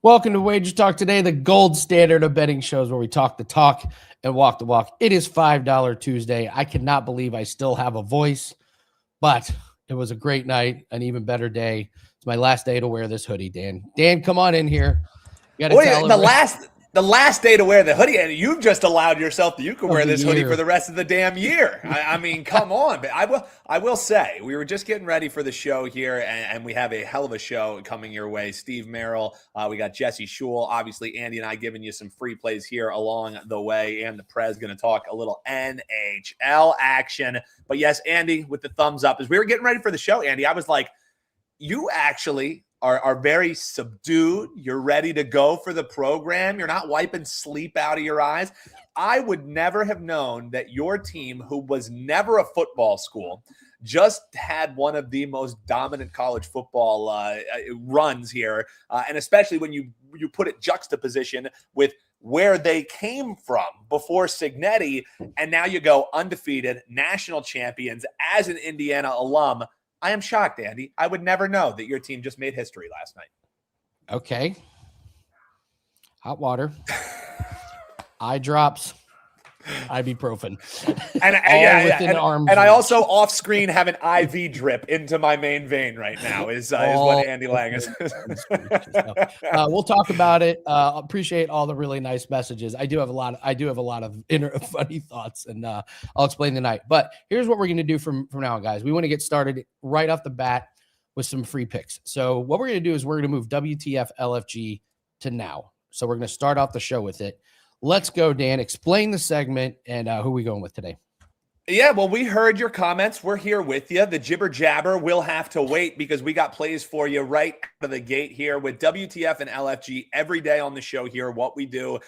Welcome to WagerTalk Today, the gold standard of betting shows where we talk the talk and walk the walk. It is $5 Tuesday. I cannot believe I still have a voice, but it was a great night, an even better day. It's my last day to wear this hoodie, Dan. Dan, come on in here. You the last day to wear the hoodie, and you've just allowed yourself that you can wear this hoodie for the rest of the damn year. I mean, come on. But I will say, we were just getting ready for the show here, and we have a hell of a show coming your way. Steve Merril, we got Jesse Schule, obviously Andy and I giving you some free plays here along the way, and the Prez going to talk a little NHL action. But yes, Andy, with the thumbs up, as we were getting ready for the show, Andy, I was like, you actually are very subdued. You're ready to go for the program. You're not wiping sleep out of your eyes. I would never have known that your team, who was never a football school, just had one of the most dominant college football runs here. And especially when you put it juxtaposition with where they came from before Signetti, and now you go undefeated, national champions as an Indiana alum. I am shocked, Andy. I would never know that your team just made history last night. Okay. Hot water. Eye drops. Ibuprofen. And I also off screen have an IV drip into my main vein right now is what Andy Lang is. We'll talk about it. Appreciate all the really nice messages. I do have a lot of funny thoughts, and I'll explain tonight. But here's what we're going to do from now on, guys. We want to get started right off the bat with some free picks. So what we're going to do is we're going to move WTF LFG to now. So we're going to start off the show with it. Let's go, Dan. Explain the segment and who are we going with today? Yeah, well, we heard your comments. We're here with you. The jibber jabber will have to wait because we got plays for you right out of the gate here with WTF and LFG every day on the show here. What we do,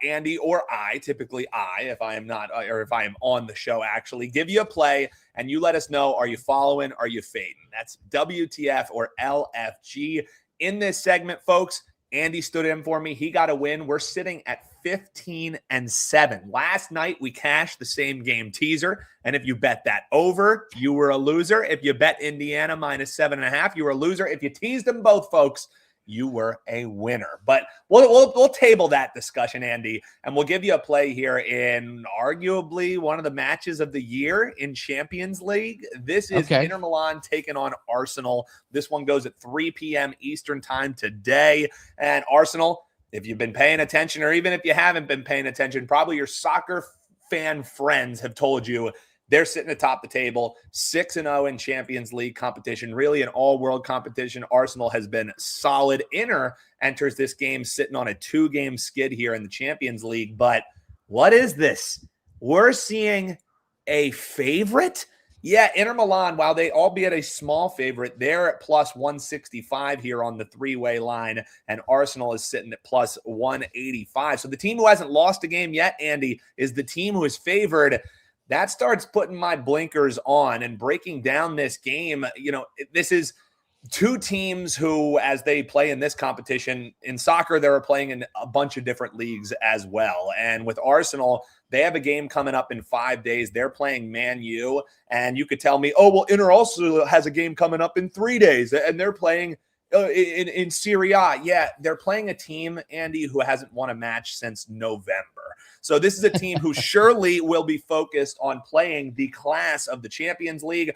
Andy or I, typically I, if I am not, or if I am on the show, actually give you a play and you let us know, are you following? Are you fading? That's WTF or LFG. In this segment, folks, Andy stood in for me. He got a win. We're sitting at 15-7. Last night, we cashed the same game teaser. And if you bet that over, you were a loser. If you bet Indiana minus 7.5, you were a loser. If you teased them both, folks, you were a winner. But we'll table that discussion, Andy, and we'll give you a play here in arguably one of the matches of the year in Champions League. This is Inter Milan taking on Arsenal. This one goes at 3 p.m. Eastern time today. And Arsenal, if you've been paying attention, or even if you haven't been paying attention, probably your soccer fan friends have told you they're sitting atop the table, 6-0 in Champions League competition, really an all-world competition. Arsenal has been solid. Inter enters this game sitting on a 2-game skid here in the Champions League. But what is this? We're seeing a favorite? Yeah, Inter Milan, while they albeit a small favorite, they're at plus 165 here on the three-way line, and Arsenal is sitting at plus 185. So the team who hasn't lost a game yet, Andy, is the team who is favored. That starts putting my blinkers on and breaking down this game. You know, this is two teams who, as they play in this competition, in soccer, they're playing in a bunch of different leagues as well. And with Arsenal, they have a game coming up in 5 days. They're playing Man U. And you could tell me, oh, well, Inter also has a game coming up in 3 days, and they're playing in Serie A. Yeah, they're playing a team, Andy, who hasn't won a match since November. So this is a team who surely will be focused on playing the class of the Champions League.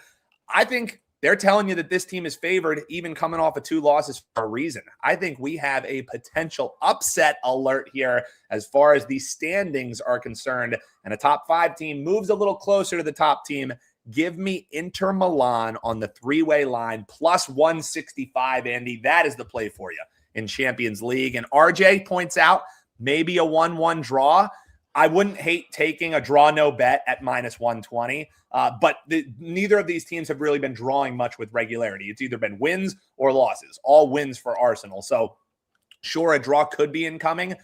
I think they're telling you that this team is favored, even coming off of 2 losses for a reason. I think we have a potential upset alert here as far as the standings are concerned, and a top 5 team moves a little closer to the top team. Give me Inter Milan on the three-way line, plus 165, Andy. That is the play for you in Champions League. And RJ points out maybe a 1-1 draw. I wouldn't hate taking a draw no bet at minus 120, but neither of these teams have really been drawing much with regularity. It's either been wins or losses, all wins for Arsenal. So sure, a draw could be incoming.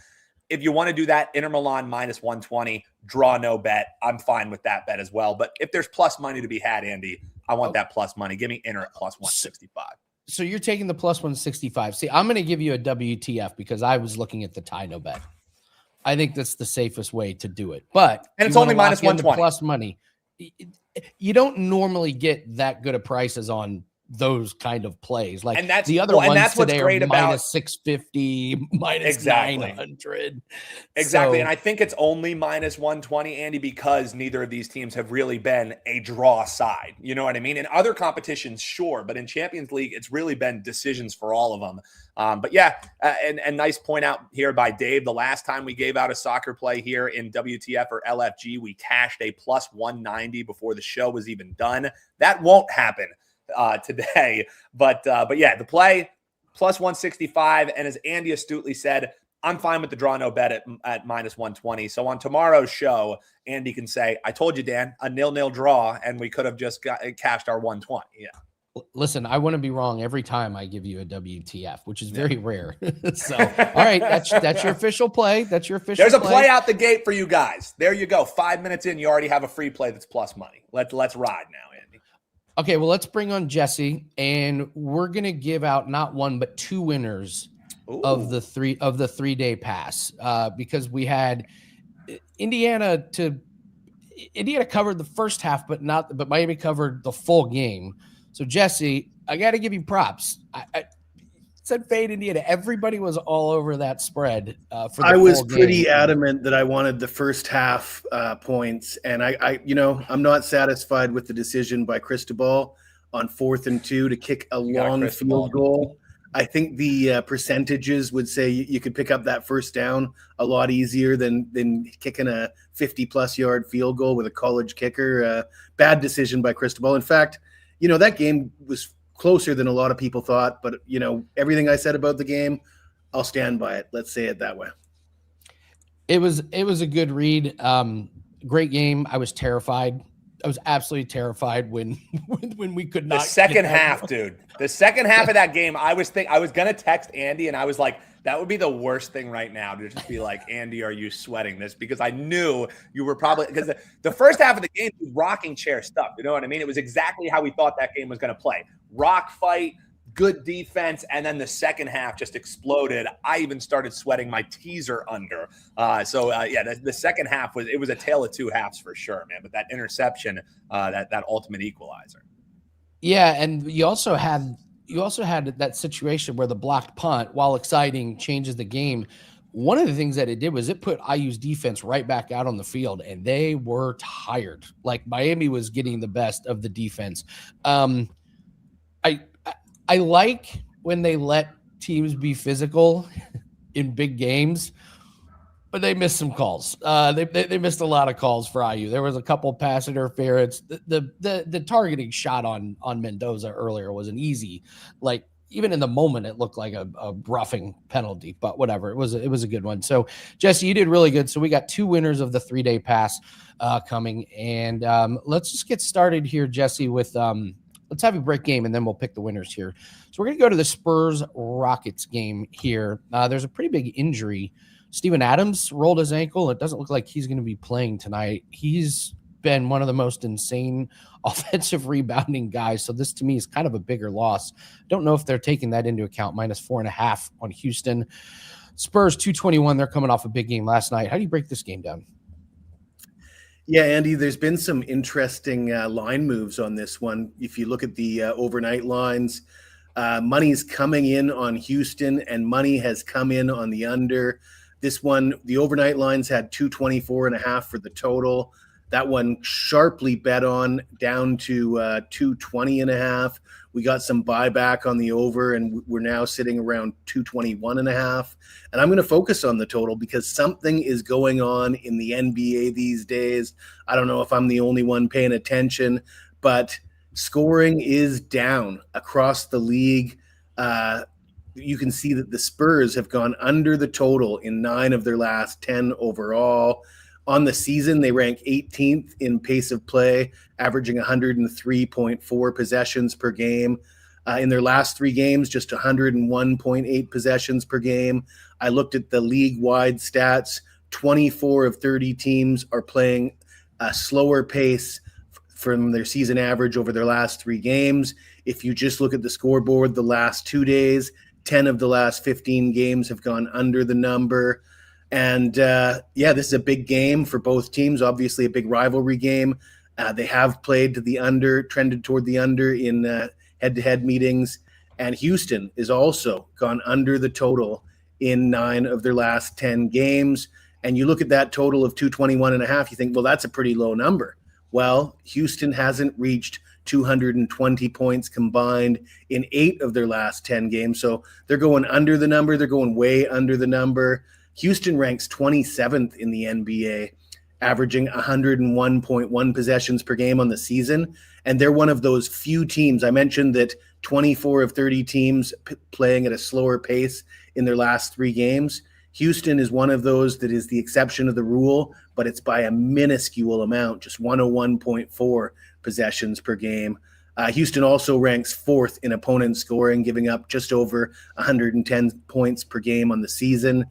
If you want to do that, Inter Milan minus 120, draw no bet, I'm fine with that bet as well. But if there's plus money to be had, Andy, I want that plus money. Give me Inter at plus 165. So you're taking the plus 165. See, I'm going to give you a WTF because I was looking at the tie no bet. I think that's the safest way to do it. But and it's only minus 120. Plus money. You don't normally get that good of prices on those kind of plays. Like, and that's the other ones and that's what's today great are about minus 650, minus exactly 900. Exactly. So, And I think it's only minus 120, Andy, because neither of these teams have really been a draw side. You know what I mean? In other competitions, sure. But in Champions League, it's really been decisions for all of them. But yeah, and nice point out here by Dave. The last time we gave out a soccer play here in WTF or LFG, we cashed a plus 190 before the show was even done. That won't happen today. But yeah, the play plus 165. And as Andy astutely said, I'm fine with the draw no bet at minus 120. So on tomorrow's show, Andy can say, I told you, Dan, a 0-0 draw, and we could have just cashed our 120. Yeah. Listen, I want to be wrong every time I give you a WTF, which is very rare. So, all right, that's your official play. That's your official. There's a play out the gate for you guys. There you go. 5 minutes in, you already have a free play that's plus money. Let's ride now, Andy. Okay, well, let's bring on Jesse, and we're gonna give out not one but two winners of the 3-day pass, because we had Indiana covered the first half, but Miami covered the full game. So Jesse, I got to give you props. I said fade Indiana. Everybody was all over that spread. I was pretty adamant that I wanted the first half points, and I'm not satisfied with the decision by Cristobal on 4th and 2 to kick a long field goal. I think the percentages would say you could pick up that first down a lot easier than kicking a 50-plus yard field goal with a college kicker. Bad decision by Cristobal. In fact, that game was closer than a lot of people thought. But, everything I said about the game, I'll stand by it. Let's say it that way. It was a good read. Great game. I was terrified. I was absolutely terrified when we could not. The second half, dude. The second half of that game, I was gonna text Andy, and I was like, that would be the worst thing right now to just be like, Andy, are you sweating this? Because I knew you were probably, because the first half of the game was rocking chair stuff. You know what I mean? It was exactly how we thought that game was gonna play. Rock fight, good defense, and then the second half just exploded. I even started sweating my teaser under. The second half was a tale of two halves for sure, man. But that interception, that ultimate equalizer. Yeah, and you also had that situation where the blocked punt, while exciting, changes the game. One of the things that it did was it put IU's defense right back out on the field, and they were tired. Like, Miami was getting the best of the defense. I like when they let teams be physical in big games, but they missed some calls. They missed a lot of calls for IU. There was a couple pass interference. The targeting shot on Mendoza earlier was an easy, like, even in the moment, it looked like a roughing penalty, but whatever. It was a good one. So, Jesse, you did really good. So we got two winners of the 3-day pass coming, and let's just get started here, Jesse, with let's have a break game, and then we'll pick the winners here. So we're going to go to the Spurs-Rockets game here. There's a pretty big injury. Steven Adams rolled his ankle. It doesn't look like he's going to be playing tonight. He's been one of the most insane offensive rebounding guys. So this, to me, is kind of a bigger loss. Don't know if they're taking that into account. -4.5 on Houston. Spurs 221. They're coming off a big game last night. How do you break this game down? Yeah, Andy, there's been some interesting line moves on this one. If you look at the overnight lines, money's coming in on Houston, and money has come in on the under. This one, the overnight lines had 224.5 for the total. That one sharply bet on down to 220.5. We got some buyback on the over, and we're now sitting around 221.5. And I'm going to focus on the total because something is going on in the NBA these days. I don't know if I'm the only one paying attention, but scoring is down across the league. You can see that the Spurs have gone under the total in 9 of their last 10 overall. On the season, they rank 18th in pace of play, averaging 103.4 possessions per game. In their last 3 games, just 101.8 possessions per game. I looked at the league-wide stats. 24 of 30 teams are playing a slower pace from their season average over their last 3 games. If you just look at the scoreboard the last 2 days, 10 of the last 15 games have gone under the number. And this is a big game for both teams, obviously a big rivalry game. They have played to the under, trended toward the under in head-to-head meetings. And Houston is also gone under the total in 9 of their last 10 games. And you look at that total of 221.5, you think, well, that's a pretty low number. Well, Houston hasn't reached 220 points combined in 8 of their last 10 games. So they're going under the number. They're going way under the number. Houston ranks 27th in the NBA, averaging 101.1 possessions per game on the season. And they're one of those few teams. I mentioned that 24 of 30 teams playing at a slower pace in their last 3 games. Houston is one of those that is the exception of the rule, but it's by a minuscule amount, just 101.4 possessions per game. Houston also ranks 4th in opponent scoring, giving up just over 110 points per game on the season.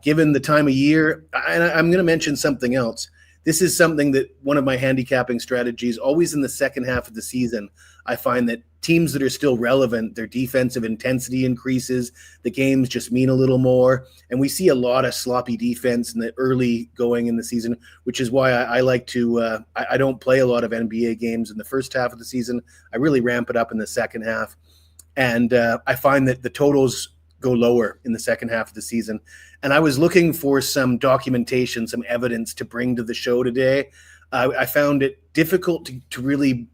Given the time of year, and I'm going to mention something else. This is something that one of my handicapping strategies, always in the second half of the season, I find that teams that are still relevant, their defensive intensity increases, the games just mean a little more. And we see a lot of sloppy defense in the early going in the season, which is why I like to, I don't play a lot of NBA games in the first half of the season. I really ramp it up in the second half. And I find that the totals go lower in the second half of the season. And I was looking for some documentation, some evidence to bring to the show today. I found it difficult to really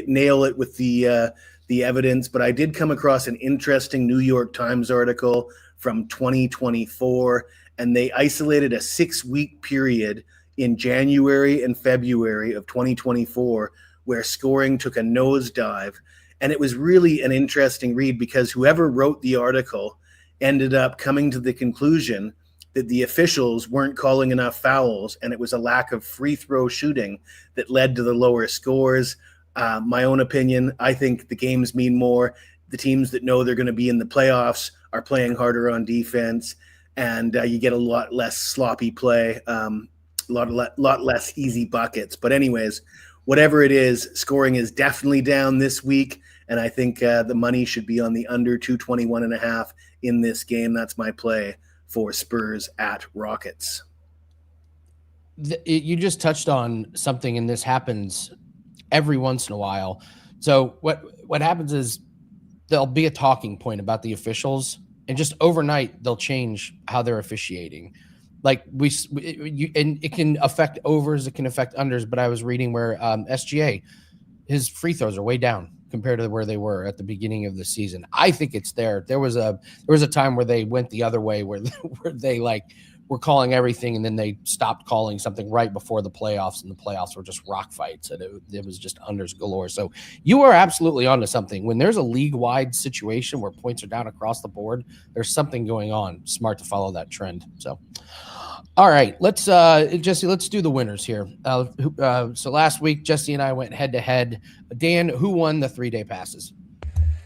nail it with the evidence, but I did come across an interesting New York Times article from 2024, and they isolated a 6-week period in January and February of 2024 where scoring took a nosedive. And it was really an interesting read because whoever wrote the article ended up coming to the conclusion that the officials weren't calling enough fouls, and it was a lack of free throw shooting that led to the lower scores. My own opinion, I think the games mean more. The teams that know they're going to be in the playoffs are playing harder on defense, and you get a lot less sloppy play, a lot less easy buckets. But anyways, whatever it is, scoring is definitely down this week, and I think the money should be on the under 221.5 in this game. That's my play for Spurs at Rockets. You just touched on something, and this happens every once in a while. So what happens is there'll be a talking point about the officials, and just overnight they'll change how they're officiating. Like and it can affect overs, it can affect unders. But I was reading where SGA, his free throws are way down compared to where they were at the beginning of the season. I think it's there. There was a time where they went the other way, where they were calling everything, and then they stopped calling something right before the playoffs, and the playoffs were just rock fights, and it was just unders galore. So you are absolutely onto something. When there's a league-wide situation where points are down across the board, there's something going on. Smart to follow that trend. So, all right, let's Jesse, let's do the winners here. So last week, Jesse and I went head-to-head. Dan, who won the 3-day passes?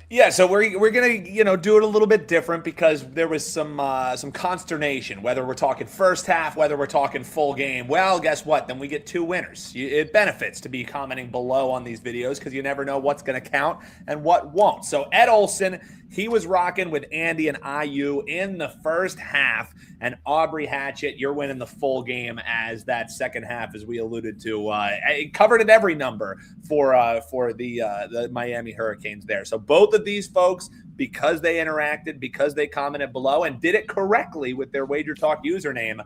Yeah, so we're gonna do it a little bit different because there was some consternation, whether we're talking first half, whether we're talking full game. Well, guess what? Then we get 2 winners. It benefits to be commenting below on these videos because you never know what's going to count and what won't. So Ed Olson, he was rocking with Andy and IU in the first half, and Aubrey Hatchett, you're winning the full game as that second half, as we alluded to. It covered at every number for the Miami Hurricanes there. So both of these folks, because they interacted, because they commented below and did it correctly with their WagerTalk username,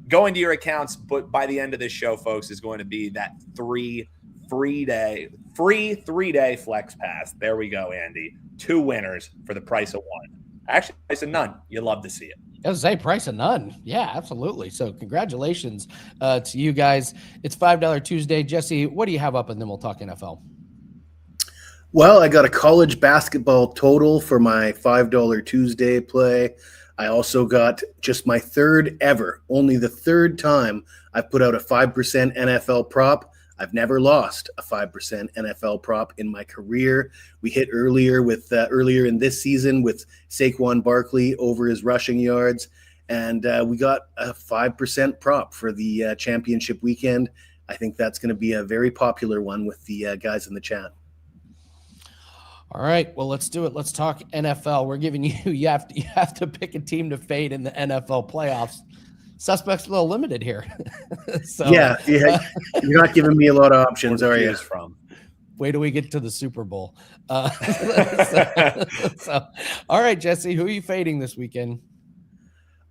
go into your accounts. But by the end of this show, folks, is going to be that free 3-day flex pass. There we go, Andy. 2 winners for the price of 1. Actually, price of none. You love to see it. I was going to say price of none. Yeah, absolutely. So congratulations to you guys. It's $5 Tuesday. Jesse, what do you have up? And then we'll talk NFL. Well, I got a college basketball total for my $5 Tuesday play. I also got just my third ever, only the third time I've put out a 5% NFL prop. I've never lost a 5% NFL prop in my career. We hit earlier in this season with Saquon Barkley over his rushing yards, and we got a 5% prop for the championship weekend. I think that's going to be a very popular one with the guys in the chat. All right, well, let's do it. Let's talk NFL. We're giving you have to pick a team to fade in the NFL playoffs. Suspects a little limited here. So yeah, you're not giving me a lot of options, are you? From. Wait till we get to the Super Bowl. All right, Jesse, who are you fading this weekend?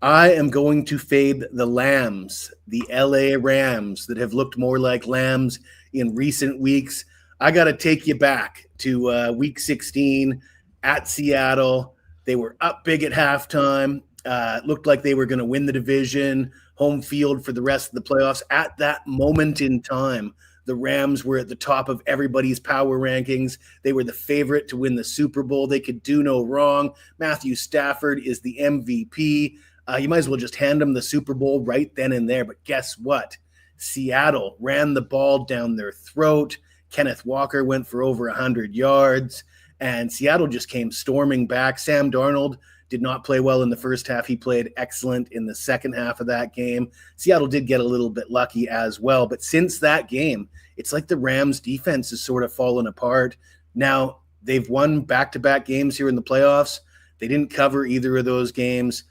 I am going to fade the Lambs, the LA Rams that have looked more like lambs in recent weeks. I got to take you back to week 16 at Seattle. They were up big at halftime. It looked like they were going to win the division, home field for the rest of the playoffs. At that moment in time, the Rams were at the top of everybody's power rankings. They were the favorite to win the Super Bowl. They could do no wrong. Matthew Stafford is the MVP. You might as well just hand them the Super Bowl right then and there. But guess what? Seattle ran the ball down their throat. Kenneth Walker went for over 100 yards, and Seattle just came storming back. Sam Darnold did not play well in the first half. He played excellent in the second half of that game. Seattle did get a little bit lucky as well. But since that game, it's like the Rams defense has sort of fallen apart. Now, they've won back-to-back games here in the playoffs. They didn't cover either of those games.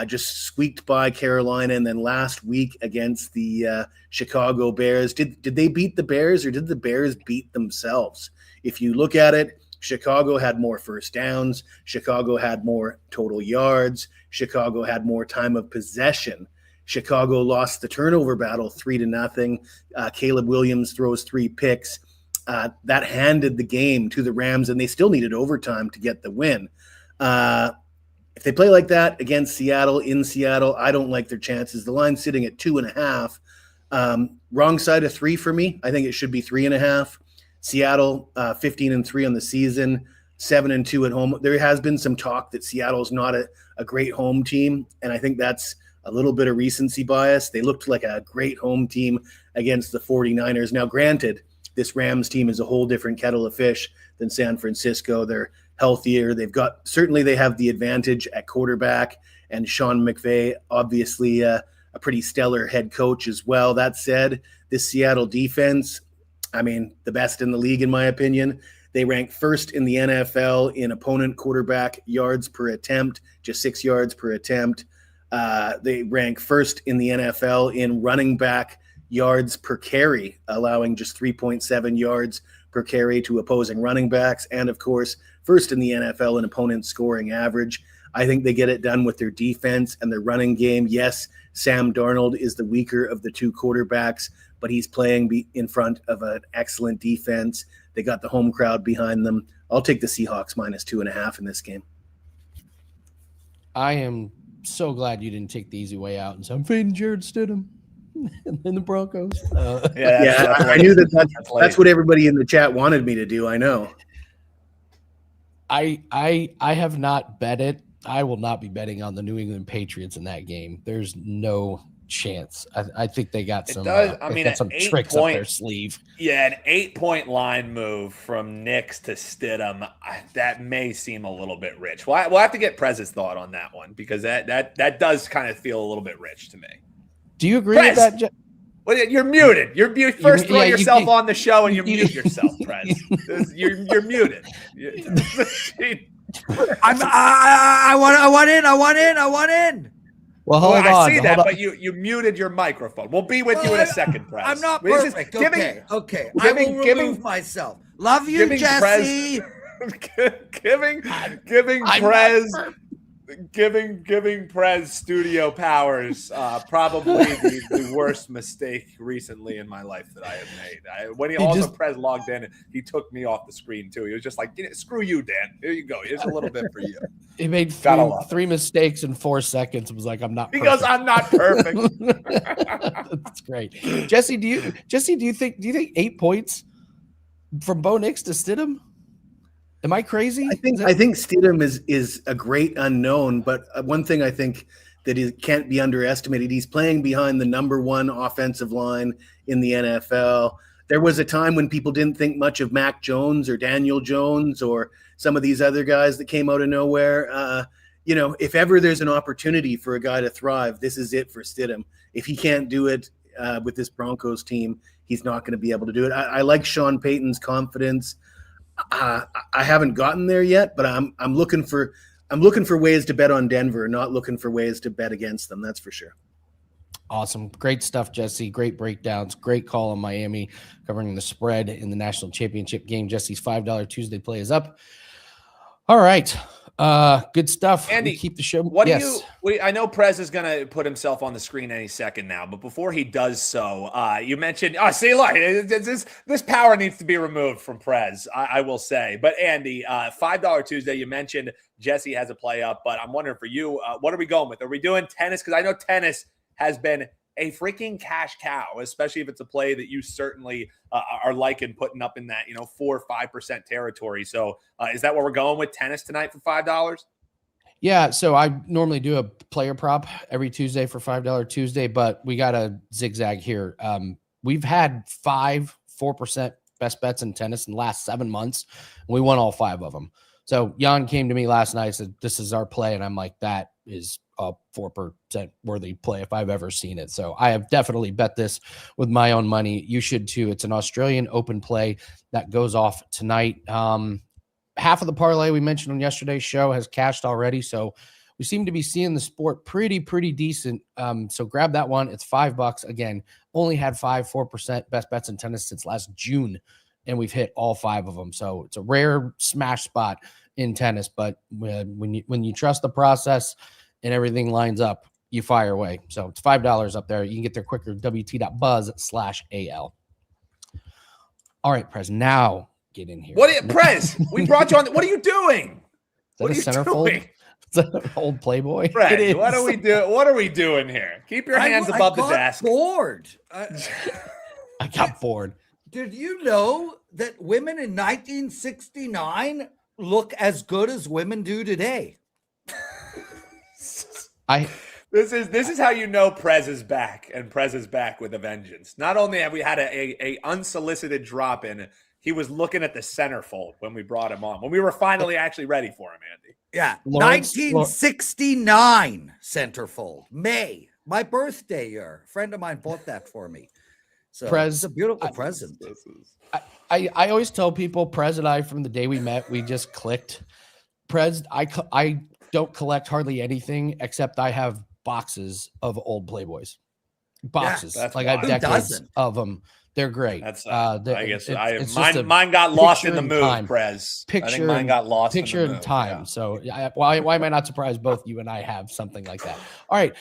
Just squeaked by Carolina, and then last week against the Chicago Bears. Did they beat the Bears, or did the Bears beat themselves? If you look at it, Chicago had more first downs. Chicago had more total yards. Chicago had more time of possession. Chicago lost the turnover battle 3-0. Caleb Williams throws 3 picks. That handed the game to the Rams, and they still needed overtime to get the win. If they play like that against Seattle, in Seattle, I don't like their chances. The line's sitting at 2.5. Wrong side of 3 for me. I think it should be 3.5. Seattle, 15-3 on the season, 7-2 at home. There has been some talk that Seattle's not a great home team, and I think that's a little bit of recency bias. They looked like a great home team against the 49ers. Now, granted, this Rams team is a whole different kettle of fish than San Francisco. They're healthier. Certainly they have the advantage at quarterback, and Sean McVay, obviously a pretty stellar head coach as well. That said, this Seattle defense, the best in the league, in my opinion. They rank first in the NFL in opponent quarterback yards per attempt, just 6 yards per attempt. They rank first in the NFL in running back yards per carry, allowing just 3.7 yards per carry to opposing running backs. And of course, first in the NFL in opponent scoring average. I think they get it done with their defense and their running game. Yes, Sam Darnold is the weaker of the 2 quarterbacks, but he's playing in front of an excellent defense. They got the home crowd behind them. I'll take the Seahawks minus 2.5 in this game. I am so glad you didn't take the easy way out and say, I'm fading Jared Stidham and then the Broncos. I knew that's what everybody in the chat wanted me to do. I know. I have not bet it. I will not be betting on the New England Patriots in that game. There's no chance. I think they got some. Some tricks up their sleeve. Yeah, an 8-point line move from Nix to Stidham. That may seem a little bit rich. We'll have to get Prez's thought on that one, because that does kind of feel a little bit rich to me. Do you agree with that? Well, you're muted. You first throw yourself on the show and you mute yourself, Prez. You're muted. I want in. Well, hold on. I see that, but you muted your microphone. We'll be with you in a second, Prez. I'm not perfect. Okay. I will remove myself. Love you, Jesse. Giving Prez studio powers probably the worst mistake recently in my life that I have made. When Prez logged in, he took me off the screen too. He was just like, screw you, Dan. Here you go. Here's a little bit for you. He made three mistakes in 4 seconds. It was like, I'm not perfect. Because I'm not perfect. That's great. Jesse, do you think 8 points from Bo Nix to Stidham? Am I crazy? I think Stidham is a great unknown, but one thing I think that can't be underestimated, he's playing behind the number 1 offensive line in the NFL. There was a time when people didn't think much of Mac Jones or Daniel Jones or some of these other guys that came out of nowhere. If ever there's an opportunity for a guy to thrive, this is it for Stidham. If he can't do it with this Broncos team, he's not going to be able to do it. I like Sean Payton's confidence. I haven't gotten there yet, but I'm looking for ways to bet on Denver, not looking for ways to bet against them. That's for sure. Awesome. Great stuff, Jesse. Great breakdowns. Great call on Miami covering the spread in the national championship game. Jesse's $5 Tuesday play is up. All right. Good stuff. Andy, we keep the show. What yes. do you? I know Prez is going to put himself on the screen any second now, but before he does so, you mentioned. Oh, see, look, this power needs to be removed from Prez. I will say, but Andy, $5 Tuesday. You mentioned Jesse has a play up, but I'm wondering for you, what are we going with? Are we doing tennis? Because I know tennis has been a freaking cash cow, especially if it's a play that you certainly are liking putting up in that 4 or 5% territory. So is that what we're going with, tennis tonight for $5? Yeah, so I normally do a player prop every Tuesday for $5 Tuesday, but we got a zigzag here. We've had 4% best bets in tennis in the last 7 months. And we won all 5 of them. So Jan came to me last night and said, this is our play. And I'm like, that is a 4% worthy play if I've ever seen it. So I have definitely bet this with my own money. You should too. It's an Australian Open play that goes off tonight. Half of the parlay we mentioned on yesterday's show has cashed already. So we seem to be seeing the sport pretty decent. So grab that one. It's $5. Again, only had 4% best bets in tennis since last June, and we've hit all 5 of them. So it's a rare smash spot in tennis, but when you trust the process and everything lines up, you fire away. So it's $5 up there. You can get there quicker. wt.buzz/AL. All right, Prez. Now get in here. Prez, we brought you on. What are you doing? What are you doing? It's an old Playboy. Prez, what are we doing? What are we doing here? Keep your hands above the desk. Bored. I got bored. Did you know that women in 1969 look as good as women do today? This is how you know Prez is back, and Prez is back with a vengeance. Not only have we had a unsolicited drop in, he was looking at the centerfold when we brought him on, when we were finally actually ready for him, Andy. Yeah, 1969 centerfold, May, my birthday year. A friend of mine bought that for me. So Prez, it's a beautiful present. I always tell people, Prez and I, from the day we met, we just clicked. Prez, I don't collect hardly anything except I have boxes of old Playboys. Boxes. Yeah, I have decades of them. They're great. That's I guess mine got lost in the move, time. Prez. Picture, I think mine got lost picture in the in time. Yeah. So why am I not surprised both you and I have something like that? All right.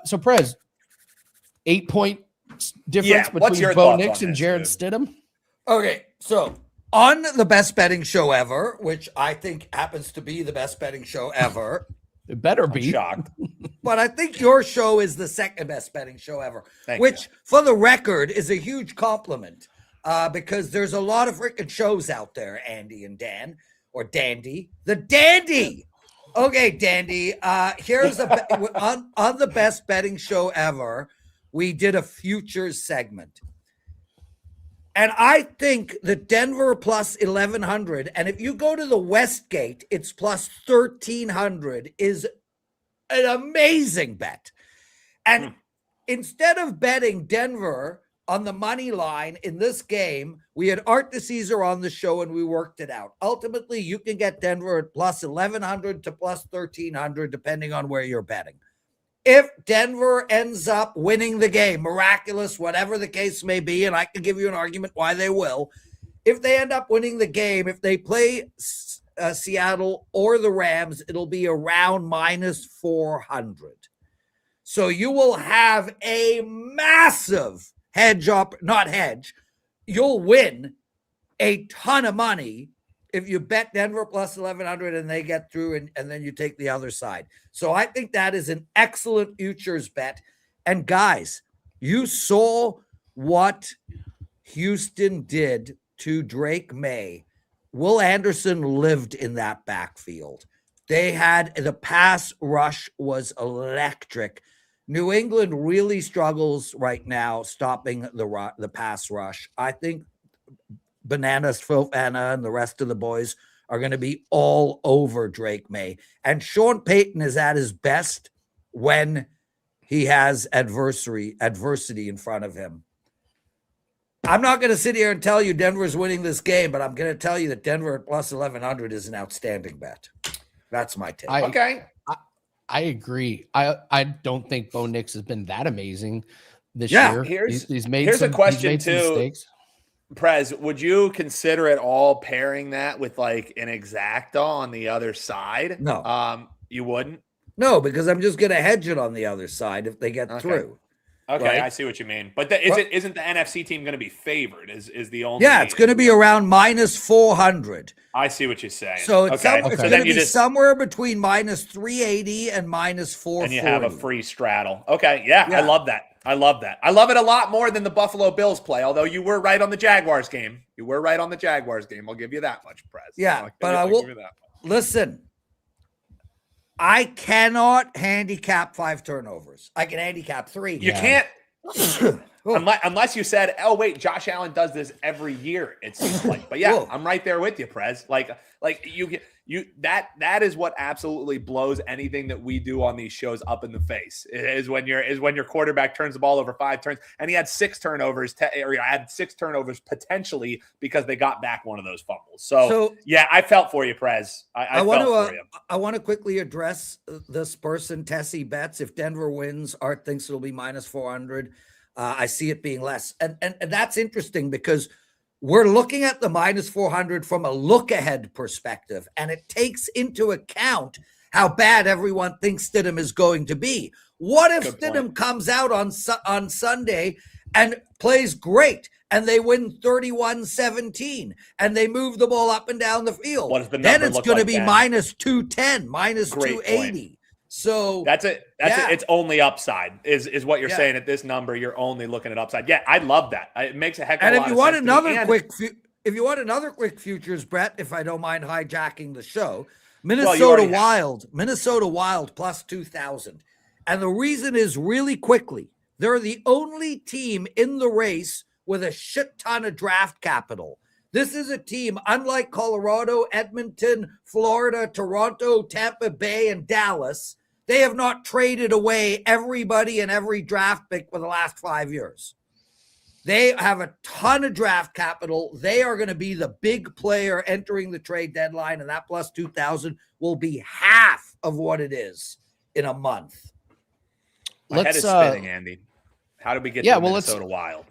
So Prez, 8-point difference between Bo Nix and Jared Stidham. Okay, so on the best betting show ever, which I think happens to be the best betting show ever. It better be. I'm shocked. But I think your show is the second best betting show ever, which for the record is a huge compliment because there's a lot of freaking shows out there, Andy and Dan, or Dandy. The Dandy. Okay, Dandy, here's on the best betting show ever, we did a futures segment. And I think the Denver plus 1,100, and if you go to the Westgate, it's plus 1,300, is an amazing bet. And instead of betting Denver on the money line in this game, we had Art DeCesar on the show and we worked it out. Ultimately, you can get Denver at plus 1,100 to plus 1,300, depending on where you're betting. If Denver ends up winning the game, miraculous, whatever the case may be, and I can give you an argument why they will, if they end up winning the game, if they play Seattle or the Rams, it'll be around minus 400. So you will have a massive you'll win a ton of money if you bet Denver plus 1,100 and they get through and then you take the other side. So I think that is an excellent futures bet. And guys, you saw what Houston did to Drake May. Will Anderson lived in that backfield. They had the pass rush was electric. New England really struggles right now stopping the pass rush. I think Bananas, Fofana, and the rest of the boys are going to be all over Drake May. And Sean Payton is at his best when he has adversity in front of him. I'm not going to sit here and tell you Denver's winning this game, but I'm going to tell you that Denver at plus 1,100 is an outstanding bet. That's my take. I agree. I don't think Bo Nix has been that amazing this year. He's made here's some, a question he's made some too. mistakes. Prez, would you consider at all pairing that with like an exacta on the other side? No. You wouldn't? No, because I'm just going to hedge it on the other side if they get through. Okay, right? I see what you mean. But isn't the NFC team going to be favored? Is the only? Yeah, it's going to be around minus 400. I see what you're saying. So it's going to be somewhere between minus 380 and minus 440. And you have a free straddle. Okay, yeah. I love that. I love it a lot more than the Buffalo Bills play, although you were right on the Jaguars game. I'll give you that much, Prez. Yeah, but I will. Listen, I cannot handicap 5 turnovers. I can handicap 3. You can't. Unless you said, oh, wait, Josh Allen does this every year, it seems like. But yeah, I'm right there with you, Prez. Like that is what absolutely blows anything that we do on these shows up in the face is when your quarterback turns the ball over 5 turns, and he had 6 turnovers, or he had 6 turnovers potentially because they got back one of those fumbles. So yeah, I felt for you, Prez. I felt for you. I want to quickly address this person, Tessie Betts. If Denver wins, Art thinks it'll be minus 400. I see it being less. And that's interesting because we're looking at the minus 400 from a look-ahead perspective, and it takes into account how bad everyone thinks Stidham is going to be. What if Stidham comes out on Sunday and plays great, and they win 31-17, and they move the ball up and down the field? Then it's going to be minus 210, minus 280. So that's it. It's only upside is what you're saying at this number. You're only looking at upside. Yeah, I love that. It makes a heck of a lot of sense. If you want another quick futures, Brett, if I don't mind hijacking the show, Minnesota Wild plus 2,000. And the reason is really quickly, they're the only team in the race with a shit ton of draft capital. This is a team, unlike Colorado, Edmonton, Florida, Toronto, Tampa Bay, and Dallas. They have not traded away everybody and every draft pick for the last 5 years. They have a ton of draft capital. They are going to be the big player entering the trade deadline, and that plus 2,000 will be half of what it is in a month. My head is spinning, Andy. How did we get to Minnesota Wild?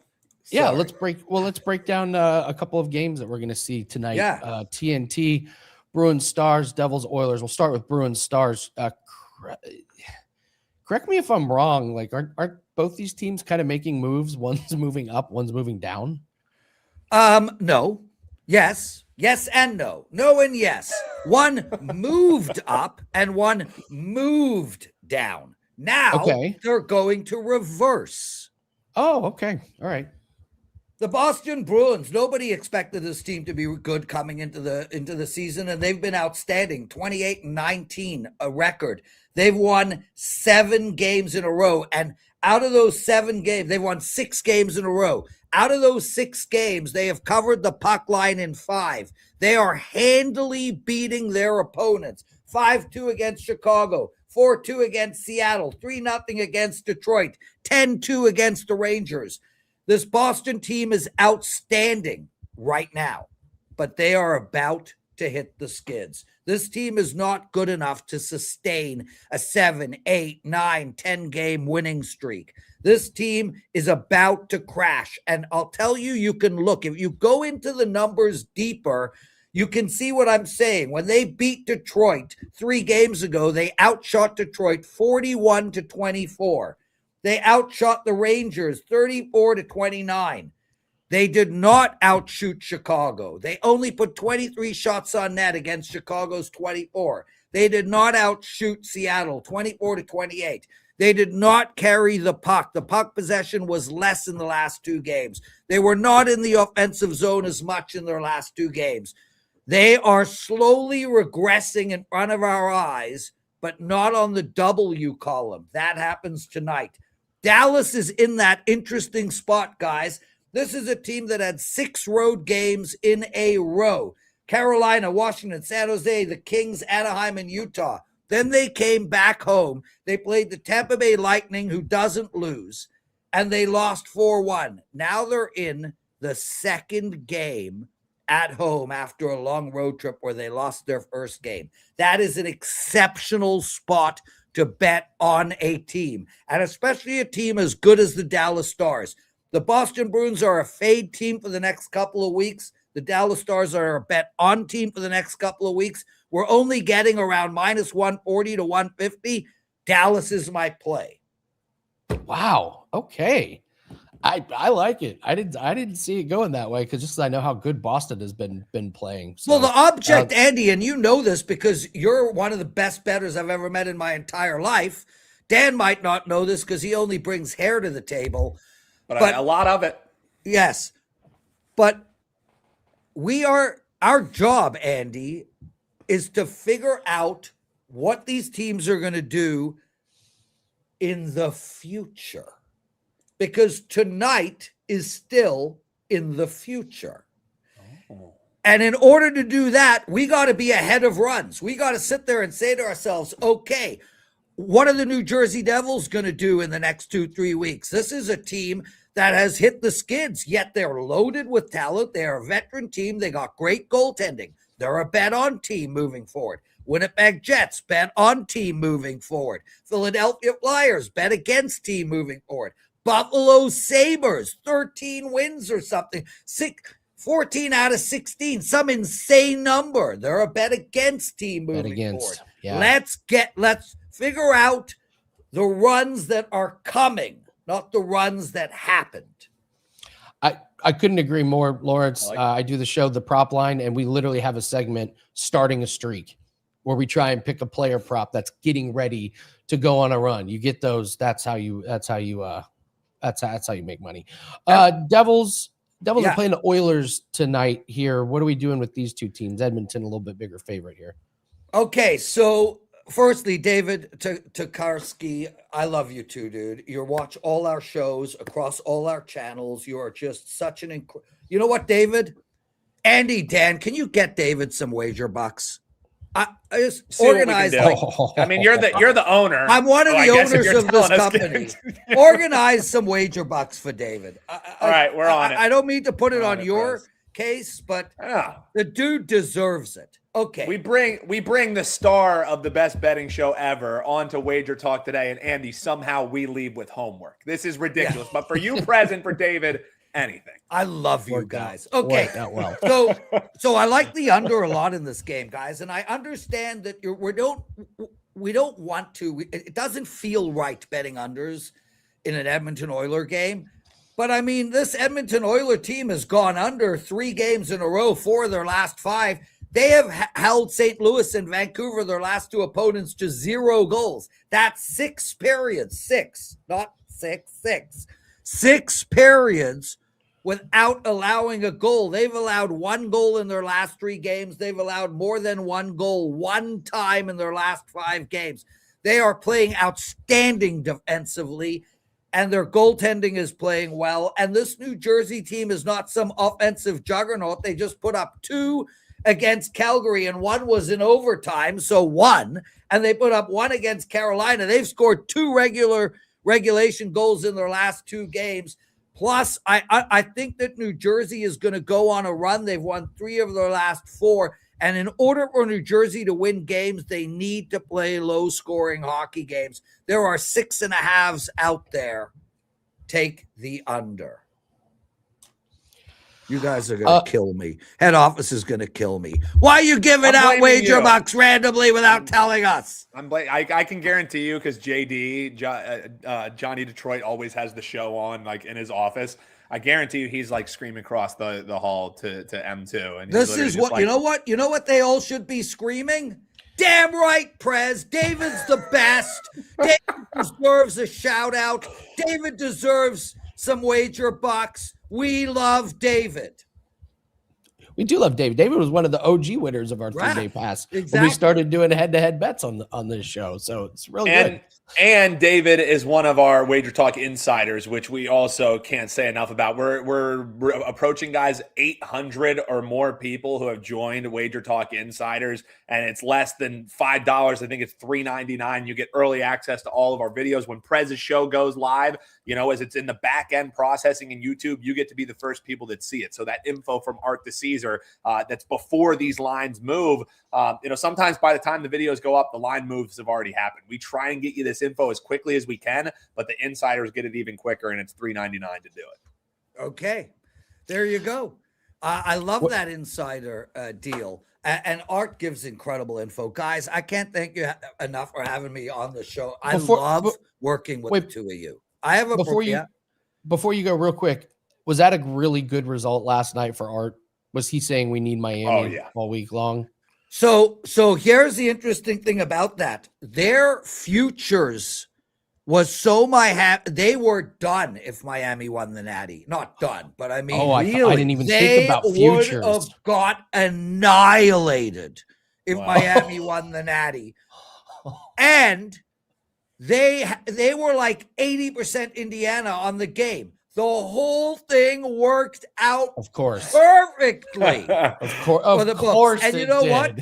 Yeah, let's break down a couple of games that we're going to see tonight. Yeah. TNT, Bruins, Stars, Devils, Oilers. We'll start with Bruins, Stars. Correct me if I'm wrong. Like, aren't both these teams kind of making moves? One's moving up, one's moving down. No. Yes and no. No and yes. One moved up and one moved down. Now they're going to reverse. Oh, okay. All right. The Boston Bruins, nobody expected this team to be good coming into the season, and they've been outstanding. 28-19, a record. They've won 7 games in a row, and out of those 7 games, they've won 6 games in a row. Out of those 6 games, they have covered the puck line in 5. They are handily beating their opponents. 5-2 against Chicago, 4-2 against Seattle, 3-0 against Detroit, 10-2 against the Rangers. This Boston team is outstanding right now, but they are about to hit the skids. This team is not good enough to sustain a 7, 8, 9, 10 game winning streak. This team is about to crash. And I'll tell you, you can look. If you go into the numbers deeper, you can see what I'm saying. When they beat Detroit 3 games ago, they outshot Detroit 41-24. They outshot the Rangers 34-29. They did not outshoot Chicago. They only put 23 shots on net against Chicago's 24. They did not outshoot Seattle 24-28. They did not carry the puck. The puck possession was less in the last 2 games. They were not in the offensive zone as much in their last 2 games. They are slowly regressing in front of our eyes, but not on the W column. That happens tonight. Dallas is in that interesting spot, guys. This is a team that had 6 road games in a row. Carolina, Washington, San Jose, the Kings, Anaheim, and Utah. Then they came back home. They played the Tampa Bay Lightning, who doesn't lose, and they lost 4-1. Now they're in the second game at home after a long road trip where they lost their first game. That is an exceptional spot to bet on a team, and especially a team as good as the Dallas Stars. The Boston Bruins are a fade team for the next couple of weeks. The Dallas Stars are a bet on team for the next couple of weeks. We're only getting around minus 140 to 150. Dallas is my play. Wow. Okay. I like it. I didn't see it going that way because I know how good Boston has been playing. So, well, the object, Andy, and you know this because you're one of the best bettors I've ever met in my entire life. Dan might not know this because he only brings hair to the table. But a lot of it. Yes. But our job, Andy, is to figure out what these teams are going to do in the future. Because tonight is still in the future. Oh. And in order to do that, we got to be ahead of runs. We got to sit there and say to ourselves, okay, what are the New Jersey Devils going to do in the next 2-3 weeks? This is a team that has hit the skids, yet they're loaded with talent. They're a veteran team. They got great goaltending. They're a bet-on team moving forward. Winnipeg Jets, bet on team moving forward. Philadelphia Flyers, bet against team moving forward. Buffalo Sabres, 13 wins or something. 14 out of 16, some insane number. They're a bet against team moving forward. Yeah. Let's figure out the runs that are coming, not the runs that happened. I couldn't agree more, Lawrence. I do the show, The Prop Line, and we literally have a segment, Starting a Streak, where we try and pick a player prop that's getting ready to go on a run. You get those. That's how you make money. Devils are playing the Oilers tonight here. What are we doing with these two teams? Edmonton, a little bit bigger favorite here. Okay, so firstly, David Tokarski, I love you too, dude. You watch all our shows across all our channels. You are just such an you know what, David? Andy, Dan, can you get David some wager bucks? I just organize. I mean, you're the owner. I'm one of the owners of this company. Organize some wager bucks for David. All right, we're on it. I don't mean to put it on your case, but the dude deserves it. Okay. We bring the star of the best betting show ever onto WagerTalk Today, and Andy, somehow we leave with homework. This is ridiculous. Yeah. But for you, present for David, anything. I love you guys. Okay. Well. So I like the under a lot in this game, guys, and I understand that we don't want to. It doesn't feel right betting unders in an Edmonton Oiler game. But I mean, this Edmonton Oiler team has gone under 3 games in a row, 4 of their last 5. They have held St. Louis and Vancouver, their last 2 opponents, to 0 goals. That's 6 periods. 6, not 6, 6. 6 periods without allowing a goal. They've allowed 1 goal in their last 3 games. They've allowed more than 1 goal 1 time in their last 5 games. They are playing outstanding defensively, and their goaltending is playing well. And this New Jersey team is not some offensive juggernaut. They just put up 2 against Calgary, and 1 was in overtime, so 1. And they put up 1 against Carolina. They've scored 2 regulation goals in their last 2 games. Plus, I think that New Jersey is going to go on a run. They've won 3 of their last 4. And in order for New Jersey to win games, they need to play low-scoring hockey games. There are 6.5s out there. Take the under. You guys are going to kill me. Head office is going to kill me. Why are you giving out wager bucks randomly without telling us? I can guarantee you because JD, Johnny Detroit, always has the show on like in his office. I guarantee you he's like screaming across the hall to M2. And this is what, you know what? You know what they all should be screaming? Damn right, Prez. David's the best. David deserves a shout out. David deserves some wager bucks. We love David. We do love David. David was one of the OG winners of our 3-day pass. Exactly. When we started doing head-to-head bets on this show. So it's real good. And David is one of our WagerTalk insiders, which we also can't say enough about. We're approaching, guys, 800 or more people who have joined WagerTalk insiders, and it's less than $5. I think it's $3.99. You get early access to all of our videos. When Prez's show goes live, as it's in the back end processing in YouTube, you get to be the first people that see it. So that info from Art the Caesar or that's before these lines move. Sometimes by the time the videos go up, the line moves have already happened. We try and get you this info as quickly as we can, but the insiders get it even quicker, and it's $3.99 to do it. Okay, there you go. I love that insider deal. And Art gives incredible info. Guys, I can't thank you enough for having me on the show. I love working with the two of you. I have a before you go real quick, was that a really good result last night for Art? Was he saying we need Miami all week long? So here's the interesting thing about that. Their futures was so they were done if Miami won the Natty. Not done, but I mean, I didn't even think about futures. They would have got annihilated if Miami won the Natty. And they were like 80% Indiana on the game. The whole thing worked out, of course, perfectly. Of course, and you know what?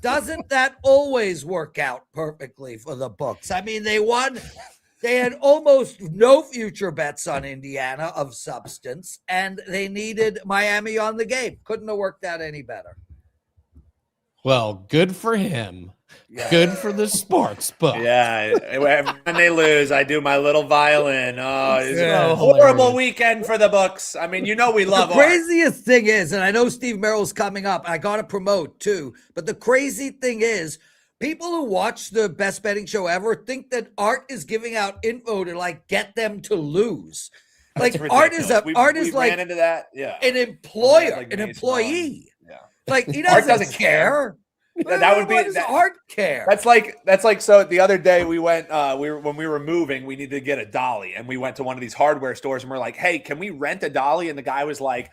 Doesn't that always work out perfectly for the books? I mean, they won. They had almost no future bets on Indiana of substance, and they needed Miami on the game. Couldn't have worked out any better. Well, good for him. Yeah. Good for the sports book. Yeah. When they lose, I do my little violin. Oh, it's a horrible weekend for the books. I mean, we love the craziest thing is, and I know Steve Merril's coming up, I got to promote too, but the crazy thing is, people who watch the best betting show ever think that Art is giving out info to get them to lose. Like Art is like into that. Yeah. An employer, an employee. Yeah. Like he doesn't care. That would be does Art care. That's like so the other day we went when we were moving, we needed to get a dolly, and we went to one of these hardware stores and we're like, hey, can we rent a dolly? And the guy was like,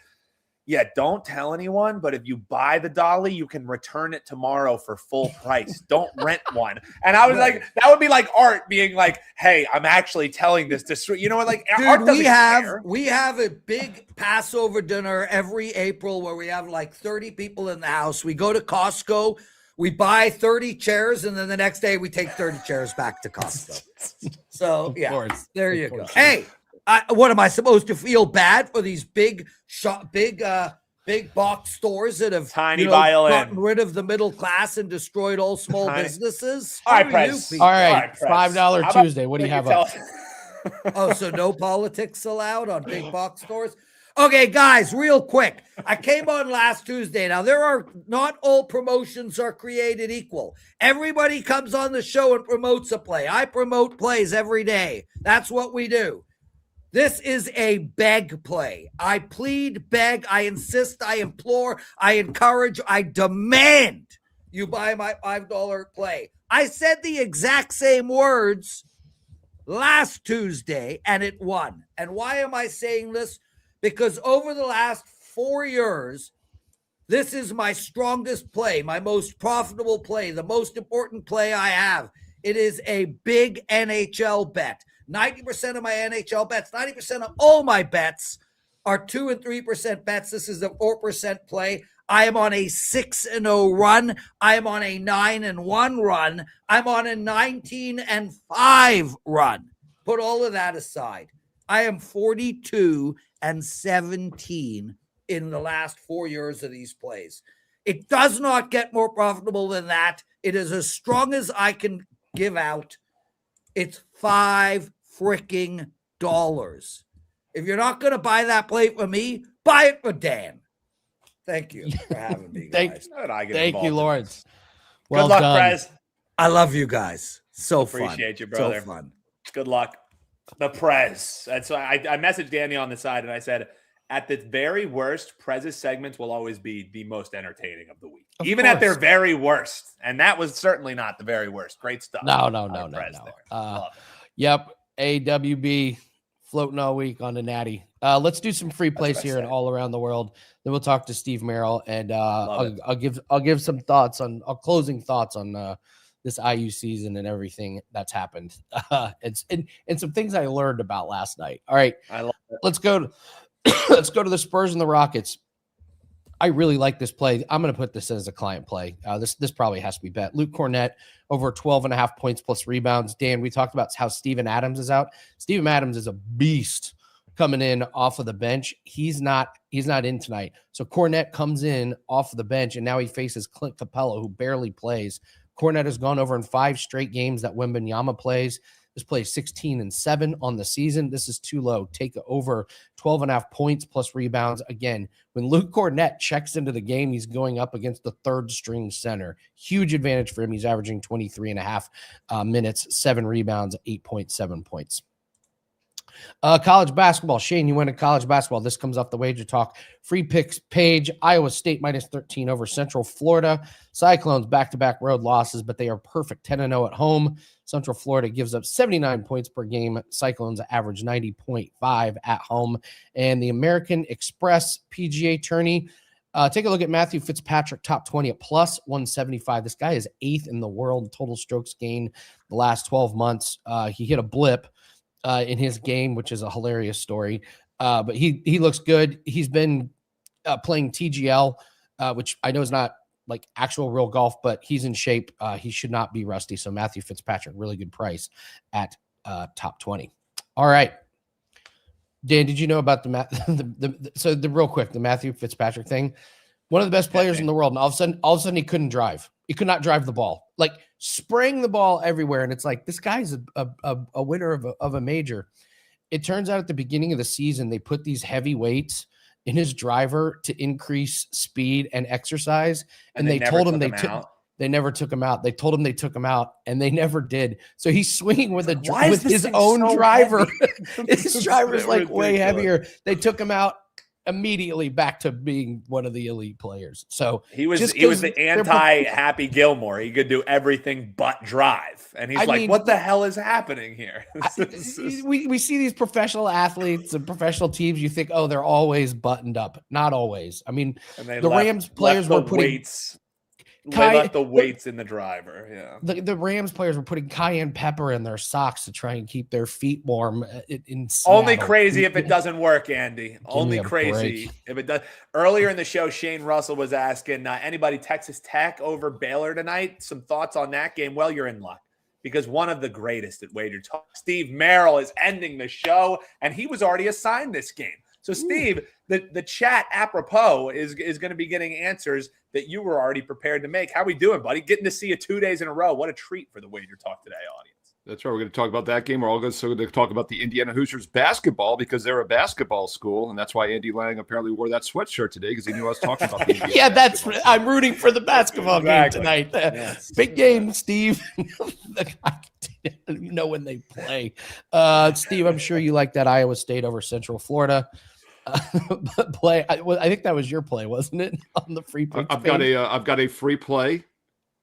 yeah, don't tell anyone, but if you buy the dolly, you can return it tomorrow for full price. Don't rent one. And I was like, that would be like Art being like, hey, I'm actually telling this to dude, Art doesn't care. We have a big Passover dinner every April where we have like 30 people in the house. We go to Costco, we buy 30 chairs, and then the next day we take 30 chairs back to Costco. So there you go. Hey, what am I supposed to feel bad for these big box stores that have gotten rid of the middle class and destroyed all small businesses? All right, Prez. All right, $5 Tuesday. What do you have up? Oh, so no politics allowed on big box stores? Okay, guys, real quick. I came on last Tuesday. Now, not all promotions are created equal. Everybody comes on the show and promotes a play. I promote plays every day. That's what we do. This is a beg play. I plead, beg, I insist, I implore, I encourage, I demand you buy my $5 play. I said the exact same words last Tuesday, and it won. And why am I saying this? Because over the last 4 years, this is my strongest play, my most profitable play, the most important play I have. It is a big NHL bet. 90% of my NHL bets, 90% of all my bets are 2 and 3% bets. This is a 4% play. I am on a 6-0 run. I am on a 9-1 run. I'm on a 19-5 run. Put all of that aside. I am 42-17 in the last 4 years of these plays. It does not get more profitable than that. It is as strong as I can give out. It's $5 freaking dollars. If you're not going to buy that play for me, buy it for Dan. Thank you for having me, guys. Thank you, Lawrence. Well Good luck, done. Prez. I love you guys. So Appreciate you, brother. So fun. Good luck. The Prez. And so I messaged Danny on the side and I said, at the very worst, Prez's segments will always be the most entertaining of the week. Even at their very worst. And that was certainly not the very worst. Great stuff. No. Yep. AWB floating all week on the Natty. Let's do some free plays here and all around the world. Then we'll talk to Steve Merril, and I'll give some thoughts on closing thoughts on this IU season and everything that's happened. And some things I learned about last night. All right, I love it. Let's go to the Spurs and the Rockets. I really like this play. I'm going to put this as a client play. This probably has to be bet. Luke Cornett over 12.5 points plus rebounds. Dan, we talked about how Steven Adams is out. Steven Adams is a beast coming in off of the bench. He's not in tonight. So Cornette comes in off of the bench, and now he faces Clint Capella, who barely plays. Cornette has gone over in 5 straight games that Wembanyama plays. This plays 16-7 on the season. This is too low. Take over 12.5 points plus rebounds. Again, when Luke Cornette checks into the game, he's going up against the 3rd string center. Huge advantage for him. He's averaging 23.5 minutes, 7 rebounds, 8.7 points. College basketball. Shane, you went to college basketball. This comes off the Wager Talk free picks page. Iowa State -13 over Central Florida. Cyclones back-to-back road losses, but they are perfect 10-0 at home. Central Florida gives up 79 points per game. Cyclones average 90.5 at home. And the American Express PGA tourney. Take a look at Matthew Fitzpatrick, top 20 at plus 175. This guy is 8th in the world in total strokes gained the last 12 months. He hit a blip in his game, which is a hilarious story. But he looks good. He's been playing TGL, which I know is not like actual real golf, but he's in shape. He should not be rusty. So Matthew Fitzpatrick, really good price at top 20. All right. Dan, did you know about the real quick, the Matthew Fitzpatrick thing? One of the best players in the world. And all of a sudden he couldn't drive. He could not drive the ball, like spraying the ball everywhere. And it's like, this guy's a winner of a major. It turns out at the beginning of the season, they put these heavy weights in his driver to increase speed and exercise. And they told him they never took him out. They told him they took him out, and they never did. So he's swinging with his own driver. His driver's like way heavier. They took him out immediately back to being one of the elite players. So he was the anti-Happy Gilmore. He could do everything but drive. And he's like, what the hell is happening here? We see these professional athletes and professional teams. You think, oh, they're always buttoned up. Not always. I mean, the Rams players were putting they left the weights in the driver. Yeah. The Rams players were putting cayenne pepper in their socks to try and keep their feet warm in Only crazy if it doesn't work, Andy. Only crazy if it does. Earlier in the show, Shane Russell was asking anybody Texas Tech over Baylor tonight. Some thoughts on that game? Well, you're in luck, because one of the greatest at WagerTalk, Steve Merril, is ending the show, and he was already assigned this game. So, Steve, the chat apropos is going to be getting answers that you were already prepared to make. How we doing, buddy? Getting to see you 2 days in a row. What a treat for the Wager Talk Today audience. That's right. We're going to talk about that game. We're also going to talk about the Indiana Hoosiers basketball, because they're a basketball school, and that's why Andy Lang apparently wore that sweatshirt today, because he knew I was talking about the Indiana I'm rooting for the basketball game tonight. Yes. Big game, Steve. You know when they play. Steve, I'm sure you like that Iowa State over Central Florida play. I think that was your play, wasn't it? On the free pick. I've got a free play